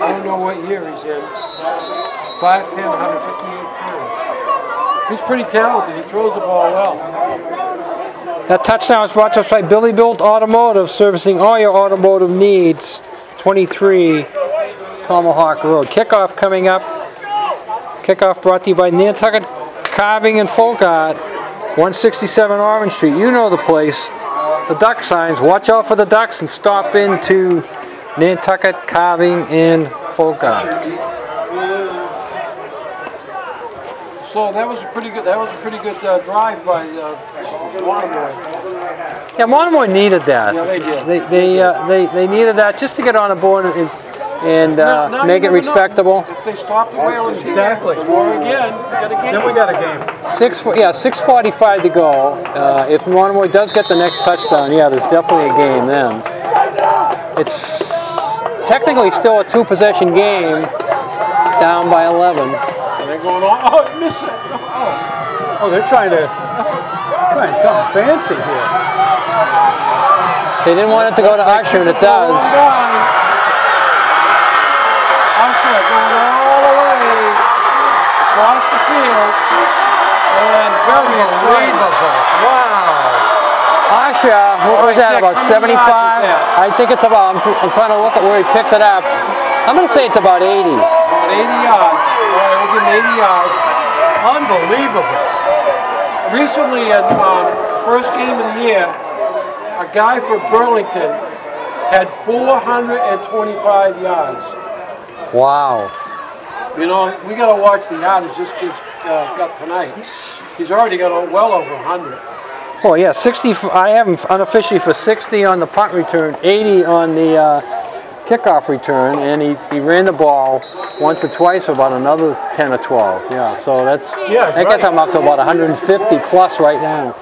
[SPEAKER 1] I don't know what year he's in. 5'10", 158 pounds. He's pretty talented. He throws the ball well.
[SPEAKER 2] That touchdown was brought to us by Billy Built Automotive, servicing all your automotive needs. 23 Tomahawk Road. Kickoff coming up. Kickoff brought to you by Nantucket Carving and Folk Art, 167 Orange Street. You know the place. The duck signs. Watch out for the ducks and stop into Nantucket Carving and Folk Art.
[SPEAKER 1] So that was a pretty good. That was a pretty good drive by Monomoy.
[SPEAKER 2] Yeah, Monomoy needed that.
[SPEAKER 1] Yeah, they did.
[SPEAKER 2] They needed that just to get on the board and
[SPEAKER 1] Now
[SPEAKER 2] make
[SPEAKER 1] you
[SPEAKER 2] it
[SPEAKER 1] never know.
[SPEAKER 2] respectable.
[SPEAKER 1] If they stop the Whalers here,
[SPEAKER 3] Exactly.
[SPEAKER 1] score again, we got a game.
[SPEAKER 3] Then we got a game.
[SPEAKER 2] 6:45 to go. If Monomoy does get the next touchdown, yeah, there's definitely a game then. It's technically still a 2-possession game, down by 11.
[SPEAKER 1] And they're going on. Oh, miss it. Oh.
[SPEAKER 3] Oh, they're trying something fancy here.
[SPEAKER 2] They didn't want it to go to Usher, and it does.
[SPEAKER 1] Usher going all the way across the field. And very unbelievable.
[SPEAKER 2] Wow. Usher, what was that, about 75? I think it's about, I'm trying to look at where he picked it up. I'm going to say it's about 80.
[SPEAKER 1] About 80 yards. All right, we'll give him 80 yards.
[SPEAKER 3] Unbelievable.
[SPEAKER 1] Recently, at first game of the year, a guy from Burlington had 425 yards.
[SPEAKER 2] Wow.
[SPEAKER 1] You know, we got to watch the yardage this kid's got tonight. He's already got well over 100.
[SPEAKER 2] Oh yeah, 60. I have him unofficially for 60 on the punt return, 80 on the kickoff return, and he ran the ball once or twice for about another 10 or 12. Yeah, so that gets him up to about 150 plus right now.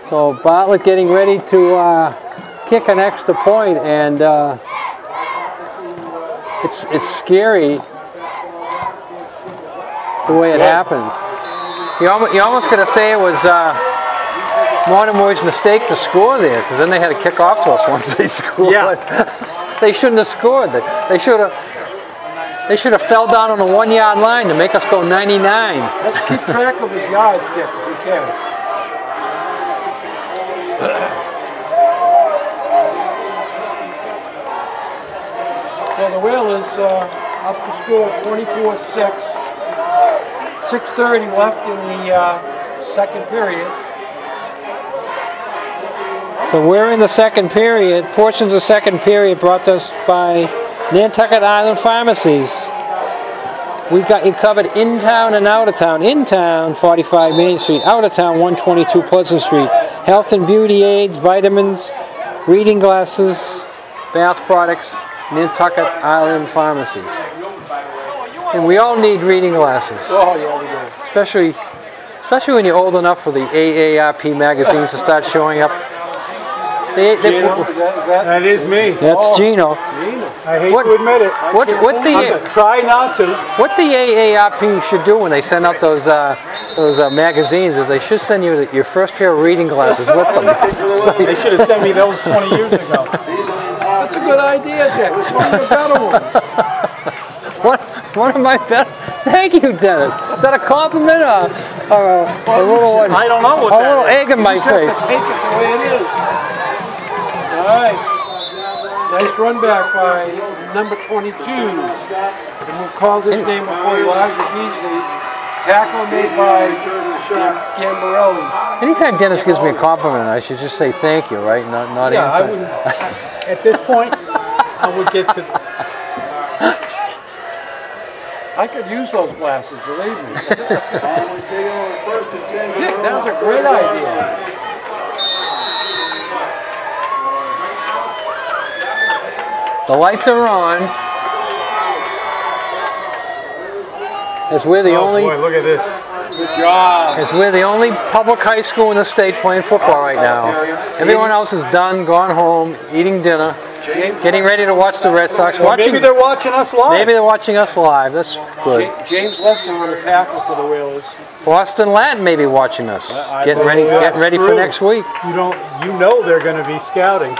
[SPEAKER 2] So Bartlett getting ready to kick an extra point, and it's scary the way it happens. You're almost going to say it was Monomoy's mistake to score there, because then they had to kick off to us once they scored. Yeah. They shouldn't have scored. They should have fell down on the 1-yard line to make us go 99.
[SPEAKER 1] Let's keep track of his yards, Dick, if we can. So the Whalers up to score 24-6. 6:30 left in the second period.
[SPEAKER 2] So we're in the second period. Portions of second period brought to us by Nantucket Island Pharmacies. We got you covered in town and out of town. In town, 45 Main Street. Out of town, 122 Pleasant Street. Health and beauty aids, vitamins, reading glasses, bath products, Nantucket Island Pharmacies. And we all need reading glasses.
[SPEAKER 1] Oh yeah, we do.
[SPEAKER 2] Especially when you're old enough for the AARP magazines to start showing up.
[SPEAKER 1] Gino,
[SPEAKER 3] that is me.
[SPEAKER 2] That's Gino.
[SPEAKER 3] I hate to admit it. Try not to.
[SPEAKER 2] What the AARP should do when they send out those magazines is they should send you your first pair of reading glasses with them.
[SPEAKER 3] They should have sent me those 20 years ago.
[SPEAKER 1] That's a good idea, Dick. It's one of the better ones.
[SPEAKER 2] One of my best. Thank you, Dennis. Is that a compliment or a little one?
[SPEAKER 3] I don't know what
[SPEAKER 2] a little egg in my face.
[SPEAKER 1] Take it the way it is. All right. Nice run back by number 22. And we've called his name before, Elijah Beasley. Tackle made by Gambarelli.
[SPEAKER 2] Anytime Dennis gives me a compliment, I should just say thank you, right? Not
[SPEAKER 3] I wouldn't. At this point, I would get to
[SPEAKER 1] I could use those glasses, believe me.
[SPEAKER 4] Monomoy taking over first and 10.
[SPEAKER 1] Dick, that's a great idea.
[SPEAKER 2] The lights are on. As we're the only.
[SPEAKER 3] Boy, look at this.
[SPEAKER 1] Good job.
[SPEAKER 2] As we're the only public high school in the state playing football right now. Everyone else is done, gone home, eating dinner, getting ready to watch the Red Sox.
[SPEAKER 3] Well, maybe they're watching us live.
[SPEAKER 2] Maybe they're watching us live. That's good.
[SPEAKER 1] James Lester on the tackle for the Whalers.
[SPEAKER 2] Boston Latin may be watching us. Getting ready for next week.
[SPEAKER 3] You know they're going to be scouting.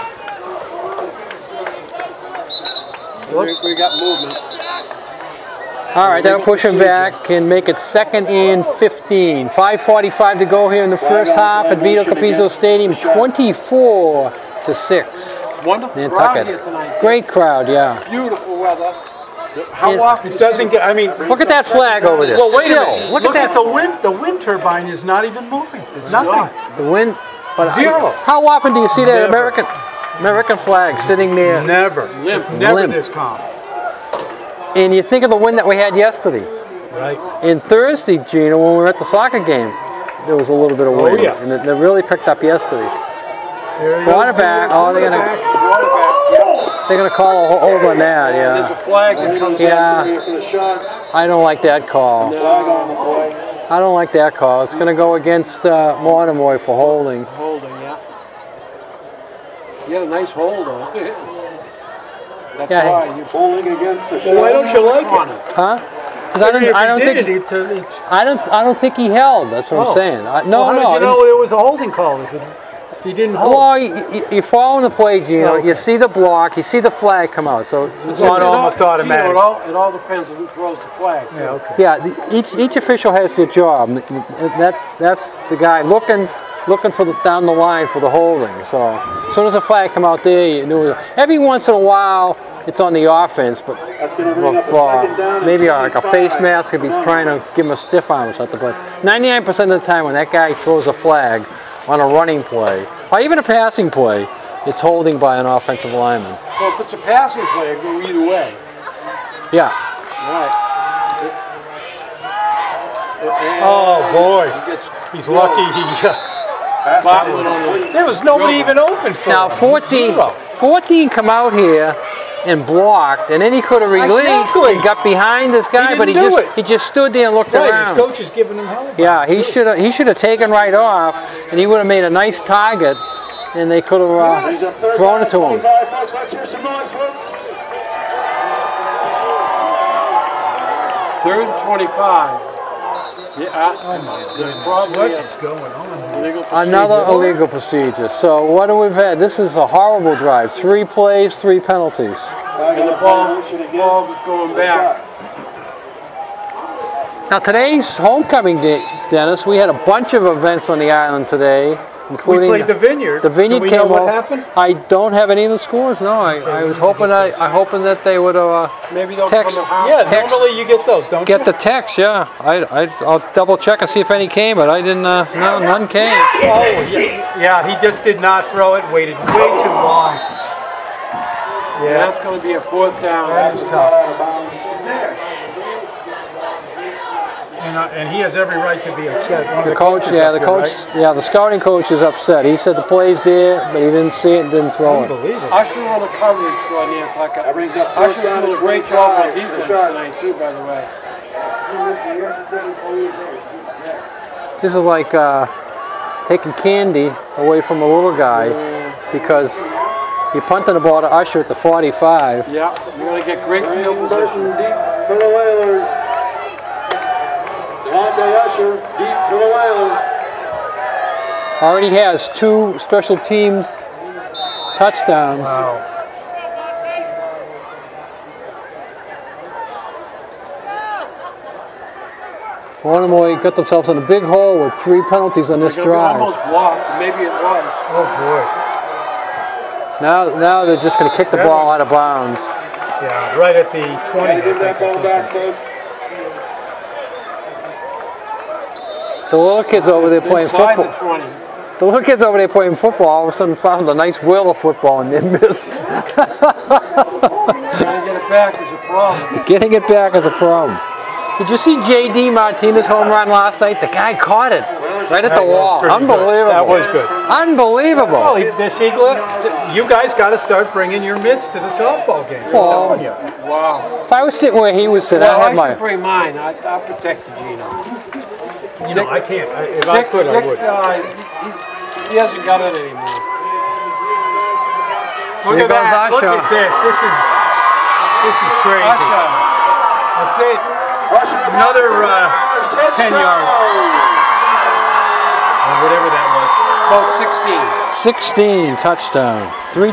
[SPEAKER 1] We got movement.
[SPEAKER 2] All right, that'll push him back and make it 2nd and 15. 5:45 to go here in the first half at Vito Capizzo Stadium. 24-6.
[SPEAKER 1] Wonderful crowd
[SPEAKER 2] Nantucket.
[SPEAKER 1] here tonight.
[SPEAKER 2] Great crowd, yeah.
[SPEAKER 1] Beautiful weather. How often
[SPEAKER 3] It doesn't get. I mean,
[SPEAKER 2] Look at that flag over there.
[SPEAKER 3] well, wait a
[SPEAKER 2] Still,
[SPEAKER 3] minute.
[SPEAKER 2] Look at that.
[SPEAKER 3] the wind. The wind turbine is not even moving. It's nothing.
[SPEAKER 2] The wind. But
[SPEAKER 3] Zero.
[SPEAKER 2] How often do you see that
[SPEAKER 3] Never.
[SPEAKER 2] American flag sitting there?
[SPEAKER 3] Never. Never
[SPEAKER 2] Limp.
[SPEAKER 3] this calm.
[SPEAKER 2] And you think of the wind that we had yesterday.
[SPEAKER 3] Right.
[SPEAKER 2] And Thursday, Gina, when we were at the soccer game, there was a little bit of wind.
[SPEAKER 3] yeah.
[SPEAKER 2] And it really picked up yesterday.
[SPEAKER 3] There
[SPEAKER 2] Quarterback. Oh, they're gonna call a hold on that.
[SPEAKER 1] There's
[SPEAKER 2] Yeah.
[SPEAKER 1] a flag that comes
[SPEAKER 2] Yeah.
[SPEAKER 1] out for the shot.
[SPEAKER 2] I don't like that call.
[SPEAKER 1] Flag on the play.
[SPEAKER 2] I don't like that call. It's gonna go against Monomoy for holding.
[SPEAKER 1] Holding, yeah. You had a nice hold on. That's
[SPEAKER 2] Yeah.
[SPEAKER 1] why you're holding against the shot.
[SPEAKER 3] Well, why don't you like it?
[SPEAKER 2] Huh? 'Cause I don't think he held. That's what I'm saying.
[SPEAKER 3] How did you know it was a holding call? If he didn't hold.
[SPEAKER 2] Well, you fall in the play, Gino. You see the block, you see the flag come out. So
[SPEAKER 3] It's not almost automatic.
[SPEAKER 1] It all depends on who throws the flag.
[SPEAKER 3] Yeah, okay.
[SPEAKER 2] yeah, each official has their job. That's the guy looking for down the line for the holding. So as soon as the flag come out there, you knew. Every once in a while, it's on the offense, but maybe like a face mask if he's trying to give him a stiff arm or something. But 99% of the time, when that guy throws a flag on a running play, or even a passing play, it's holding by an offensive lineman.
[SPEAKER 1] Well, if it's a passing play, it'll go either way.
[SPEAKER 2] Yeah.
[SPEAKER 1] Right.
[SPEAKER 3] Oh boy, he's lucky he.
[SPEAKER 1] There
[SPEAKER 3] was nobody even open for
[SPEAKER 2] Now
[SPEAKER 3] him.
[SPEAKER 2] 14 come out here and blocked, and then he could have released
[SPEAKER 3] Exactly.
[SPEAKER 2] and got behind this guy,
[SPEAKER 3] He
[SPEAKER 2] but
[SPEAKER 3] didn't do it.
[SPEAKER 2] he just stood there and looked
[SPEAKER 3] Right,
[SPEAKER 2] around.
[SPEAKER 3] his coach is giving him hell.
[SPEAKER 2] Yeah, he should have taken right off, and he would have made a nice target, and they could have thrown it to him.
[SPEAKER 4] Folks, let's hear some noise, folks.
[SPEAKER 1] 3rd and 25. Yeah, there's probably
[SPEAKER 3] What is going on?
[SPEAKER 1] illegal procedure.
[SPEAKER 2] Another illegal procedure. So what do we've had? This is a horrible drive. 3 plays, 3 penalties.
[SPEAKER 1] And the ball is going back.
[SPEAKER 2] Now today's homecoming day, Dennis, we had a bunch of events on the island today,
[SPEAKER 3] We
[SPEAKER 2] including
[SPEAKER 3] played the Vineyard.
[SPEAKER 2] the Vineyard
[SPEAKER 3] Do we
[SPEAKER 2] came
[SPEAKER 3] know what
[SPEAKER 2] over.
[SPEAKER 3] happened?
[SPEAKER 2] I don't have any of the scores. No, I was hoping that they would
[SPEAKER 1] Maybe they'll
[SPEAKER 2] text.
[SPEAKER 1] come out.
[SPEAKER 3] Yeah,
[SPEAKER 2] Text.
[SPEAKER 3] normally you get those, don't
[SPEAKER 2] Get
[SPEAKER 3] you?
[SPEAKER 2] the text, yeah. I'll double check and see if any came, but I didn't. No, none came.
[SPEAKER 3] Oh, yeah, he just did not throw it. Waited way too long.
[SPEAKER 1] Yeah, that's going to be a 4th down.
[SPEAKER 3] That's tough. And he has every right to be upset. One of
[SPEAKER 2] The coach,
[SPEAKER 3] coaches
[SPEAKER 2] yeah,
[SPEAKER 3] up
[SPEAKER 2] the
[SPEAKER 3] here,
[SPEAKER 2] coach,
[SPEAKER 3] right?
[SPEAKER 2] yeah, the scouting coach is upset. He said the play's there, but he didn't see it and didn't throw it.
[SPEAKER 3] Unbelievable.
[SPEAKER 1] Usher on the coverage for Nantucket.
[SPEAKER 4] That brings up
[SPEAKER 1] Usher's
[SPEAKER 4] fourth down
[SPEAKER 1] doing a
[SPEAKER 4] and
[SPEAKER 1] great job on
[SPEAKER 4] 25.
[SPEAKER 1] defense
[SPEAKER 4] Shot.
[SPEAKER 1] tonight too, by the way.
[SPEAKER 2] This is like taking candy away from a little guy because you're punting the ball to Usher at the 45.
[SPEAKER 1] Yeah, you're going to get great field position.
[SPEAKER 4] Deep for the Whalers. Devontae Usher, deep for the Whalers.
[SPEAKER 2] Already has 2 special teams touchdowns.
[SPEAKER 3] Wow.
[SPEAKER 2] Monomoy got themselves in a big hole with 3 penalties on this
[SPEAKER 1] It
[SPEAKER 2] drive.
[SPEAKER 1] almost blocked. Maybe it was.
[SPEAKER 3] Oh boy.
[SPEAKER 2] Now they're just going to kick the ball out of bounds.
[SPEAKER 3] Yeah, right at the 20.
[SPEAKER 4] Gotta give that ball back, folks.
[SPEAKER 2] The little kids over there playing
[SPEAKER 1] Inside
[SPEAKER 2] football.
[SPEAKER 1] the 20.
[SPEAKER 2] The little kids over there playing football all of a sudden found a nice wheel of football and they missed.
[SPEAKER 1] Trying to get it back is a problem.
[SPEAKER 2] Getting it back is a problem. Did you see J.D. Martinez home run last night? The guy caught it right at the wall. Unbelievable.
[SPEAKER 3] That was good.
[SPEAKER 2] Unbelievable.
[SPEAKER 3] Well, you guys got to start bringing your mitts to the softball game. I'm telling you.
[SPEAKER 1] Wow.
[SPEAKER 2] If I was sitting where he was sitting,
[SPEAKER 1] Well,
[SPEAKER 2] I'd
[SPEAKER 1] I
[SPEAKER 2] have my...
[SPEAKER 1] should bring mine. I'll protect the Gino.
[SPEAKER 3] You know, I can't. If I could, I would.
[SPEAKER 1] He hasn't got it anymore.
[SPEAKER 3] Look
[SPEAKER 2] Here
[SPEAKER 3] at
[SPEAKER 2] goes
[SPEAKER 3] that. Look
[SPEAKER 2] Usher.
[SPEAKER 3] at this. This is crazy.
[SPEAKER 1] Usher.
[SPEAKER 3] That's it. Another 10 yards. Or whatever that
[SPEAKER 1] About
[SPEAKER 2] 16 touchdown. 3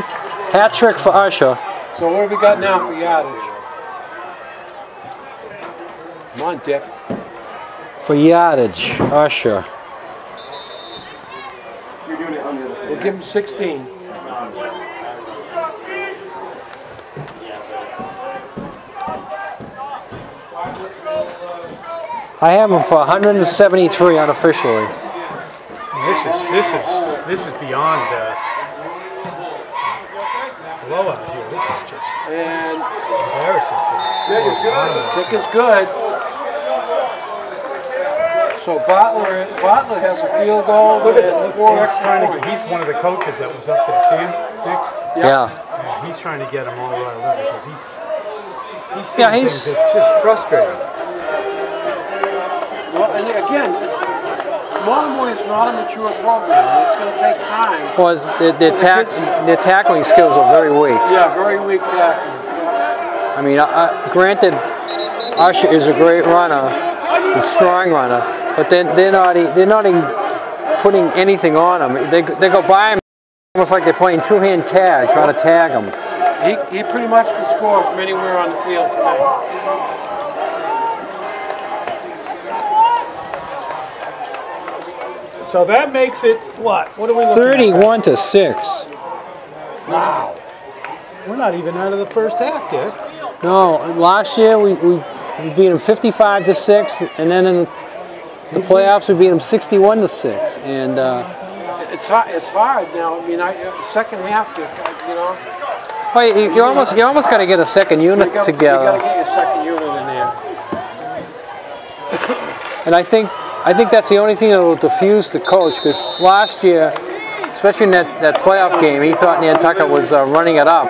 [SPEAKER 2] hat trick for Usher.
[SPEAKER 1] was. So what have we got now for yardage? Come on, Dick.
[SPEAKER 2] For yardage, Usher.
[SPEAKER 1] We'll give him 16.
[SPEAKER 2] I have him for 173 unofficially.
[SPEAKER 3] This is beyond blowout here. This is just
[SPEAKER 1] And
[SPEAKER 3] embarrassing.
[SPEAKER 1] Dick is good. Dick is good. So Butler has a field goal.
[SPEAKER 3] Look at he's one of the coaches that was up there. See him, Dick?
[SPEAKER 2] Yeah.
[SPEAKER 3] Yeah, he's trying to get him all riled up because he's seeing
[SPEAKER 2] Yeah,
[SPEAKER 3] things that's just frustrating.
[SPEAKER 1] Well, and again, Monomoy is not a mature program. It's going to take time.
[SPEAKER 2] Well, their tackling skills are very weak.
[SPEAKER 1] Yeah, very weak tackling.
[SPEAKER 2] I mean, granted, Usher is a great runner, a strong runner, but they're not even putting anything on him. They go by him almost like they're playing two-hand tag, trying to tag him.
[SPEAKER 1] He pretty much can score from anywhere on the field tonight.
[SPEAKER 3] So that makes it what? What are we looking
[SPEAKER 2] 31 to 6.
[SPEAKER 3] Wow. We're not even out of the first half, Dick.
[SPEAKER 2] No, last year we beat them 55 to 6, and then in the playoffs we beat them 61 to 6. And
[SPEAKER 1] it's hard now. I mean, second half, you know.
[SPEAKER 2] well, you almost got to get a second unit together.
[SPEAKER 1] You got to get your second unit in there.
[SPEAKER 2] And I think that's the only thing that will diffuse the coach, because last year, especially in that playoff game, he thought Nantucket was running it up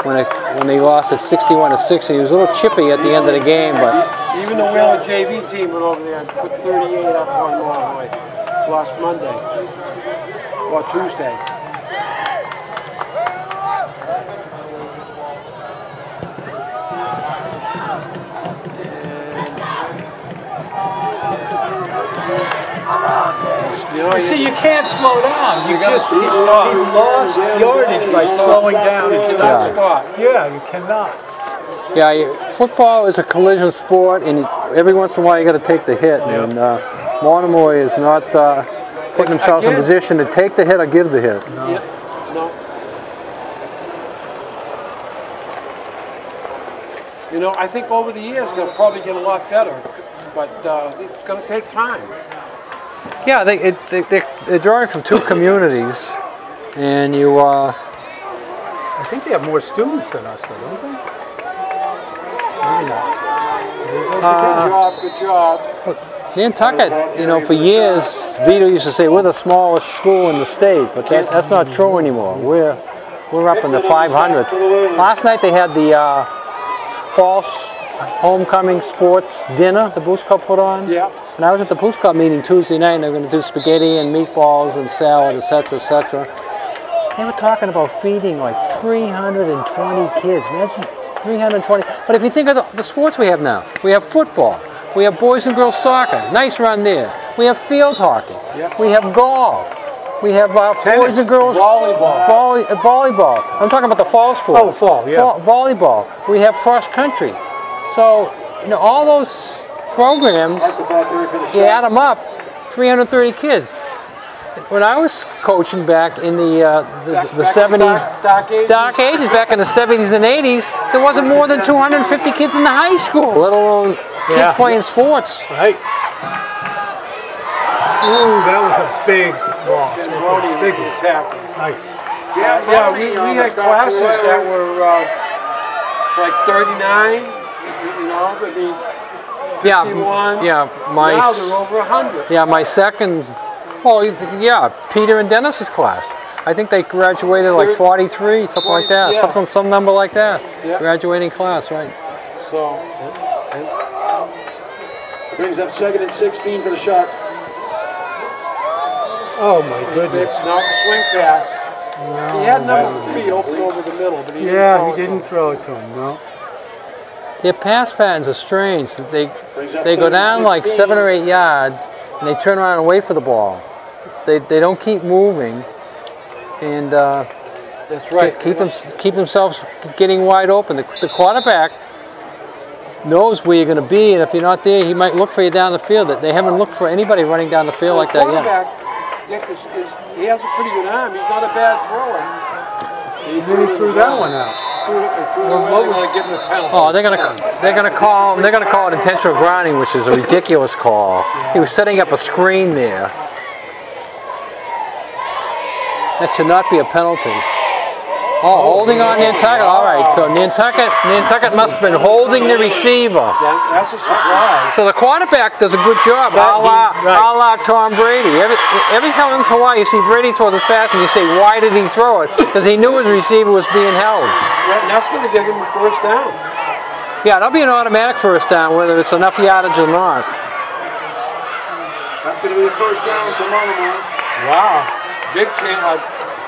[SPEAKER 2] when they lost at 61 to 6. He was a little chippy at the end of the game, but
[SPEAKER 1] Even the Wheeler JV team went over there and put 38 up on Monomoy last Monday or Tuesday.
[SPEAKER 3] You see, you can't slow down. He's lost yardage by slowing down and stop. Yeah, you cannot.
[SPEAKER 2] yeah, football is a collision sport, and every once in a while you got to take the hit. And Monomoy is not putting themselves in position to take the hit or give the hit.
[SPEAKER 1] No. Yep. No. You know, I think over the years they'll probably get a lot better, but it's going to take time.
[SPEAKER 2] Yeah, they're drawing from two communities, and you.
[SPEAKER 3] I think they have more students than us, though, don't they? Maybe not.
[SPEAKER 1] Good job.
[SPEAKER 2] Nantucket, you know, for years, Vito used to say we're the smallest school in the state, but that's not true anymore. We're up in the 500s. Last night they had the false homecoming sports dinner the Boost Club put on.
[SPEAKER 1] Yeah.
[SPEAKER 2] And I was at the Boost Club meeting Tuesday night, and they were going to do spaghetti and meatballs and salad, etc., etc. They were talking about feeding like 320 kids. Imagine 320. But if you think of the sports we have now, we have football, we have boys and girls soccer, nice run there. We have field hockey, we have golf, we have boys and girls volleyball. I'm talking about the fall sport.
[SPEAKER 3] Oh, fall, yeah.
[SPEAKER 2] Volleyball. We have cross country. So, you know, all those programs, you add them up, 330 kids. When I was coaching back in the 70s, dark ages, back in the 70s and 80s, there wasn't more than 250 kids in the high school, let alone kids playing sports.
[SPEAKER 3] Right. Ooh, that was a big loss. Big
[SPEAKER 1] tackle.
[SPEAKER 3] Nice.
[SPEAKER 1] Yeah, we had classes that were like 39, you know, I mean, 51.
[SPEAKER 2] Yeah,
[SPEAKER 1] Now they're over 100.
[SPEAKER 2] Yeah, my second, well, yeah, Peter and Dennis's class. I think they graduated like 43, something like that,
[SPEAKER 1] yeah.
[SPEAKER 2] some number like that.
[SPEAKER 1] Yeah.
[SPEAKER 2] Graduating class, right?
[SPEAKER 1] So,
[SPEAKER 4] Brings up 2nd and 16 for the Shark.
[SPEAKER 3] Oh my goodness.
[SPEAKER 1] now swing pass. He had number 3 open over the middle, but he
[SPEAKER 3] didn't throw it to him, no.
[SPEAKER 2] Their pass patterns are strange. They go down like 7 or 8 yards, and they turn around and wait for the ball. They don't keep moving, and
[SPEAKER 1] that's right.
[SPEAKER 2] keep themselves getting wide open. The quarterback knows where you're going to be, and if you're not there, he might look for you down the field. They haven't looked for anybody running down the field like that yet.
[SPEAKER 1] Dick he has a pretty good arm. He's not a bad thrower.
[SPEAKER 3] He threw that one out.
[SPEAKER 2] Oh, they're gonna call it intentional grounding, which is a ridiculous call. He was setting up a screen there. That should not be a penalty. Oh, holding on Nantucket. All right, so Nantucket must have been holding the receiver.
[SPEAKER 1] That's a surprise.
[SPEAKER 2] So the quarterback does a good job, a la Tom Brady. Every time in Hawaii you see Brady throw this pass and you say, why did he throw it? Because he knew his receiver was being held.
[SPEAKER 1] And that's going to give him a first down.
[SPEAKER 2] Yeah, that'll be an automatic first down, whether it's enough yardage or not.
[SPEAKER 4] That's going to be the first down for Monomoy.
[SPEAKER 1] Wow. Big chance.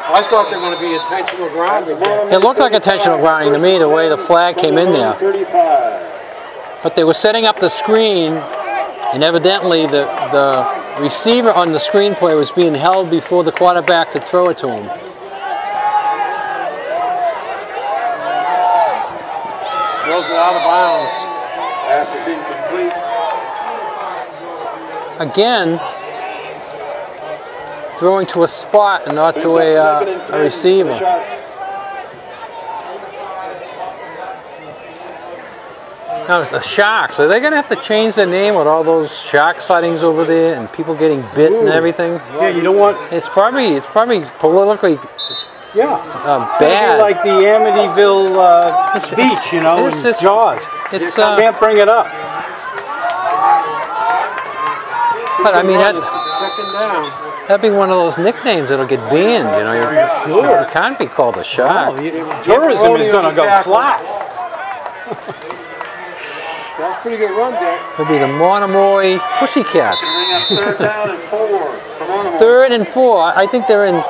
[SPEAKER 1] I thought they were going to be intentional grounding.
[SPEAKER 2] It looked like intentional grounding to me, the way the flag came in there. But they were setting up the screen, and evidently the receiver on the screen play was being held before the quarterback could throw it to him.
[SPEAKER 1] Throws it out of bounds.
[SPEAKER 4] Pass is incomplete.
[SPEAKER 2] Again, throwing to a spot and not to a receiver. Now the Sharks, are they going to have to change their name with all those shark sightings over there and people getting bit and everything?
[SPEAKER 3] Yeah, you don't want.
[SPEAKER 2] It's probably politically
[SPEAKER 3] It's
[SPEAKER 2] bad.
[SPEAKER 3] Be like the Amityville beach, you know, in Jaws. You can't bring it up.
[SPEAKER 2] But I mean,
[SPEAKER 1] Second down.
[SPEAKER 2] that'd be one of those nicknames that'll get banned. You know, you can't be called a shark.
[SPEAKER 3] Tourism is going to go flat.
[SPEAKER 1] That's a pretty good run, Dick.
[SPEAKER 2] It'll be the Monomoy Pussycats.
[SPEAKER 4] Third down and 4 for Monomoy.
[SPEAKER 2] 3rd and 4. I think they're in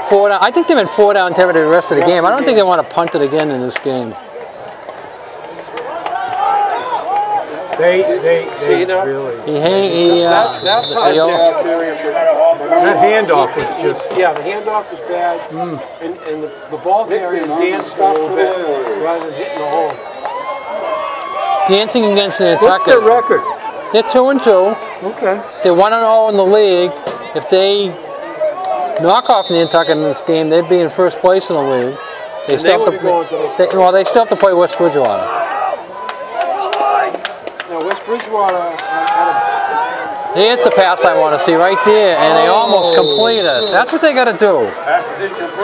[SPEAKER 2] 4 down. I think they're in 4 down territory the rest of the game. I don't think they want to punt it again in this game.
[SPEAKER 3] They
[SPEAKER 1] really.
[SPEAKER 3] That handoff was just.
[SPEAKER 1] Yeah, the handoff was bad, and the ball carrier danced a little bit rather than hitting the hole.
[SPEAKER 2] Dancing against Nantucket.
[SPEAKER 3] What's their record?
[SPEAKER 2] They're 2-2.
[SPEAKER 3] Okay.
[SPEAKER 2] They're 1-0 in the league. If they knock off Nantucket in this game, they'd be in first place in the league. They still have to. They still have to play West Bridgewater.
[SPEAKER 1] Now West Bridgewater had
[SPEAKER 2] Here's the pass I want to see right there, and they almost complete it. That's what they got to do.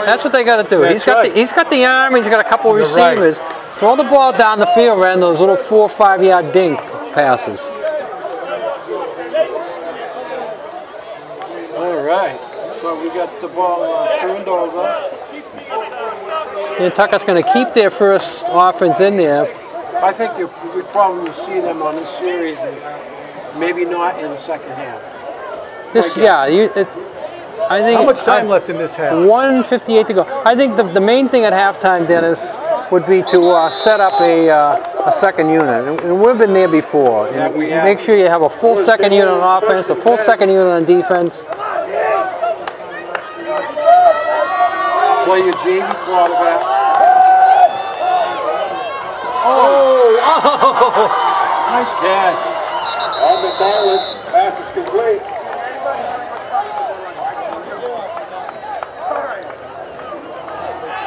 [SPEAKER 2] That's what they got to do. He's got the arm. He's got a couple of receivers. Right. Throw the ball down the field rather than those little 4 or 5 yard dink passes.
[SPEAKER 1] all right. So we got the ball turned over.
[SPEAKER 2] Nantucket's going to keep their first offense in there.
[SPEAKER 1] I think we probably will see them on this series, and maybe not in the second half.
[SPEAKER 2] I think.
[SPEAKER 3] How much time left in this half?
[SPEAKER 2] 1:58 to go. I think the main thing at halftime, Dennis, would be to set up a second unit, and we've been there before.
[SPEAKER 1] Yeah, we have.
[SPEAKER 2] Make sure you have a full second unit on offense, a full second unit on defense.
[SPEAKER 1] Play your JV quarterback.
[SPEAKER 3] Oh!
[SPEAKER 1] Nice catch.
[SPEAKER 4] On the ball, pass is complete.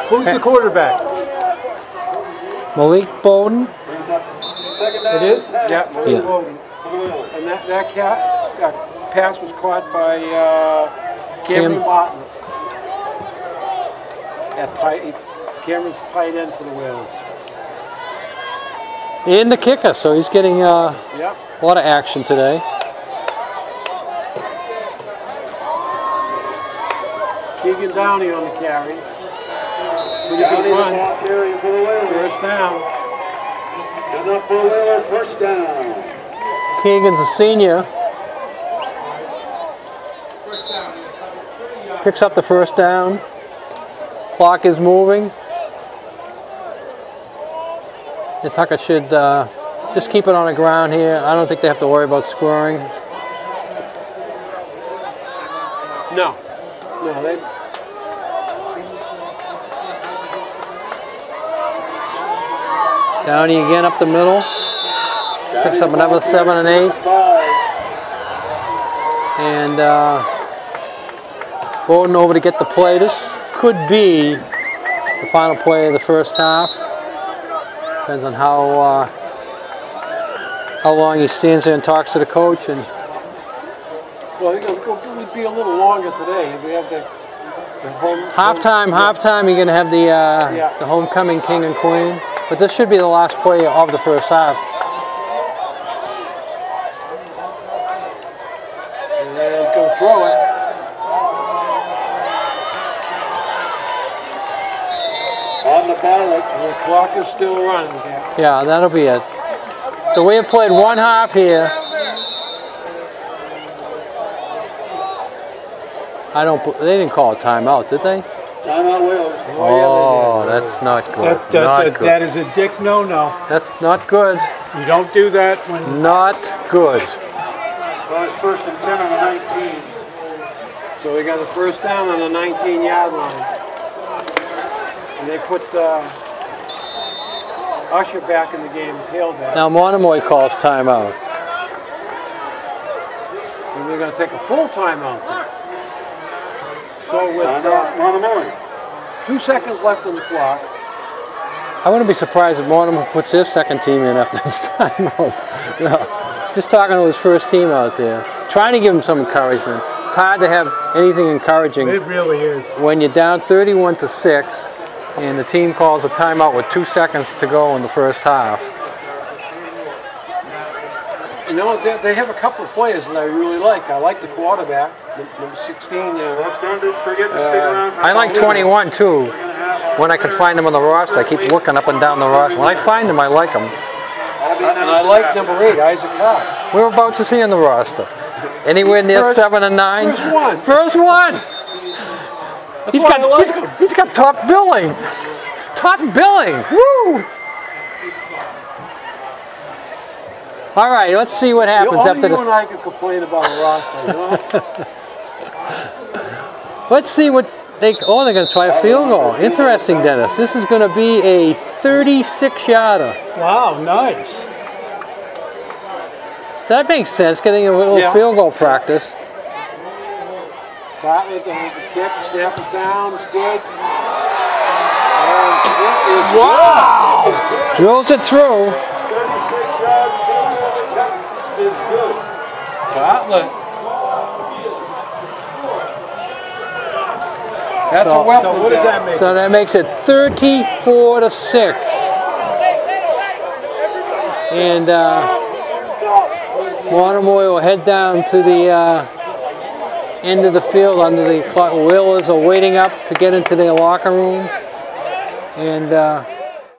[SPEAKER 3] Who's the quarterback?
[SPEAKER 2] Malik Bowden.
[SPEAKER 3] It is?
[SPEAKER 1] Yeah.
[SPEAKER 2] Yeah.
[SPEAKER 1] And that pass was caught by Cameron Martin. Cameron's tight end for the Whales.
[SPEAKER 2] And the kicker, so he's getting a
[SPEAKER 1] Yep.
[SPEAKER 2] lot of action today.
[SPEAKER 1] Keegan Downey on the carry. Pretty
[SPEAKER 4] Downey
[SPEAKER 1] good
[SPEAKER 4] the
[SPEAKER 1] run.
[SPEAKER 4] ball carrying for the Whalers.
[SPEAKER 1] First down.
[SPEAKER 4] Good enough for the Whalers. First down.
[SPEAKER 2] Keegan's a senior. Picks up the first down. Clock is moving. And Tucker should just keep it on the ground here. I don't think they have to worry about scoring.
[SPEAKER 1] No. No, they.
[SPEAKER 2] Downey again up the middle. Picks up another 7 and 8. And Bowden over to get the play. This could be the final play of the first half. Depends on how long he stands there and talks to the coach. And
[SPEAKER 1] Well, it'll be a little longer today. We have the home.
[SPEAKER 2] halftime, you're going to have the homecoming king and queen. But this should be the last play of the first half.
[SPEAKER 1] And go throw it.
[SPEAKER 4] On the ballot.
[SPEAKER 1] And the clock is still running.
[SPEAKER 2] Yeah, that'll be it. So we have played one half here. They didn't call a timeout, did they?
[SPEAKER 4] Timeout Whalers.
[SPEAKER 2] Oh, that's not good.
[SPEAKER 3] That is a dick no-no.
[SPEAKER 2] That's not good.
[SPEAKER 3] You don't do that when...
[SPEAKER 2] Not good.
[SPEAKER 4] Well, it's first and 10 on the 19.
[SPEAKER 1] So we got the first down on the 19-yard line. And they put Usher back in the game, tailback.
[SPEAKER 2] Now Monomoy calls timeout.
[SPEAKER 1] And we're going to take a full timeout. So with
[SPEAKER 4] Monomoy.
[SPEAKER 1] 2 seconds left on the clock.
[SPEAKER 2] I wouldn't be surprised if Monomoy puts their second team in after this timeout. No, just talking to his first team out there. Trying to give him some encouragement. It's hard to have anything encouraging.
[SPEAKER 3] It really is.
[SPEAKER 2] When you're down 31-6 and the team calls a timeout with 2 seconds to go in the first half.
[SPEAKER 1] You know, they have a couple of players that I really like. I like the quarterback, number 16.
[SPEAKER 4] Let's don't forget to stick around for
[SPEAKER 2] I like 21 too. When I could find them on the roster, I keep looking up and down the roster. When I find them, I like them.
[SPEAKER 1] And I like number 8, Isaac Cobb.
[SPEAKER 2] Whereabouts is he on the roster? Anywhere near 7 and 9?
[SPEAKER 1] First one.
[SPEAKER 2] First one. He's got top billing. Top billing. Woo! All right, let's see what happens after this.
[SPEAKER 1] You and I can complain about a roster, you know?
[SPEAKER 2] Let's see what they're going to try a field goal. Interesting, Dennis. This is going to be a 36-yarder.
[SPEAKER 3] Wow, nice.
[SPEAKER 2] So that makes sense, getting a little field goal practice.
[SPEAKER 1] Top with the kick, snap it down, it's good.
[SPEAKER 2] Wow! Drills it through.
[SPEAKER 4] 36-yard attempt is good.
[SPEAKER 1] Bartlett. That's a weapon.
[SPEAKER 3] So what does that make?
[SPEAKER 2] So that makes it 34-6. And Monomoy will head down to the end of the field under the clock. Whalers are waiting up to get into their locker room. And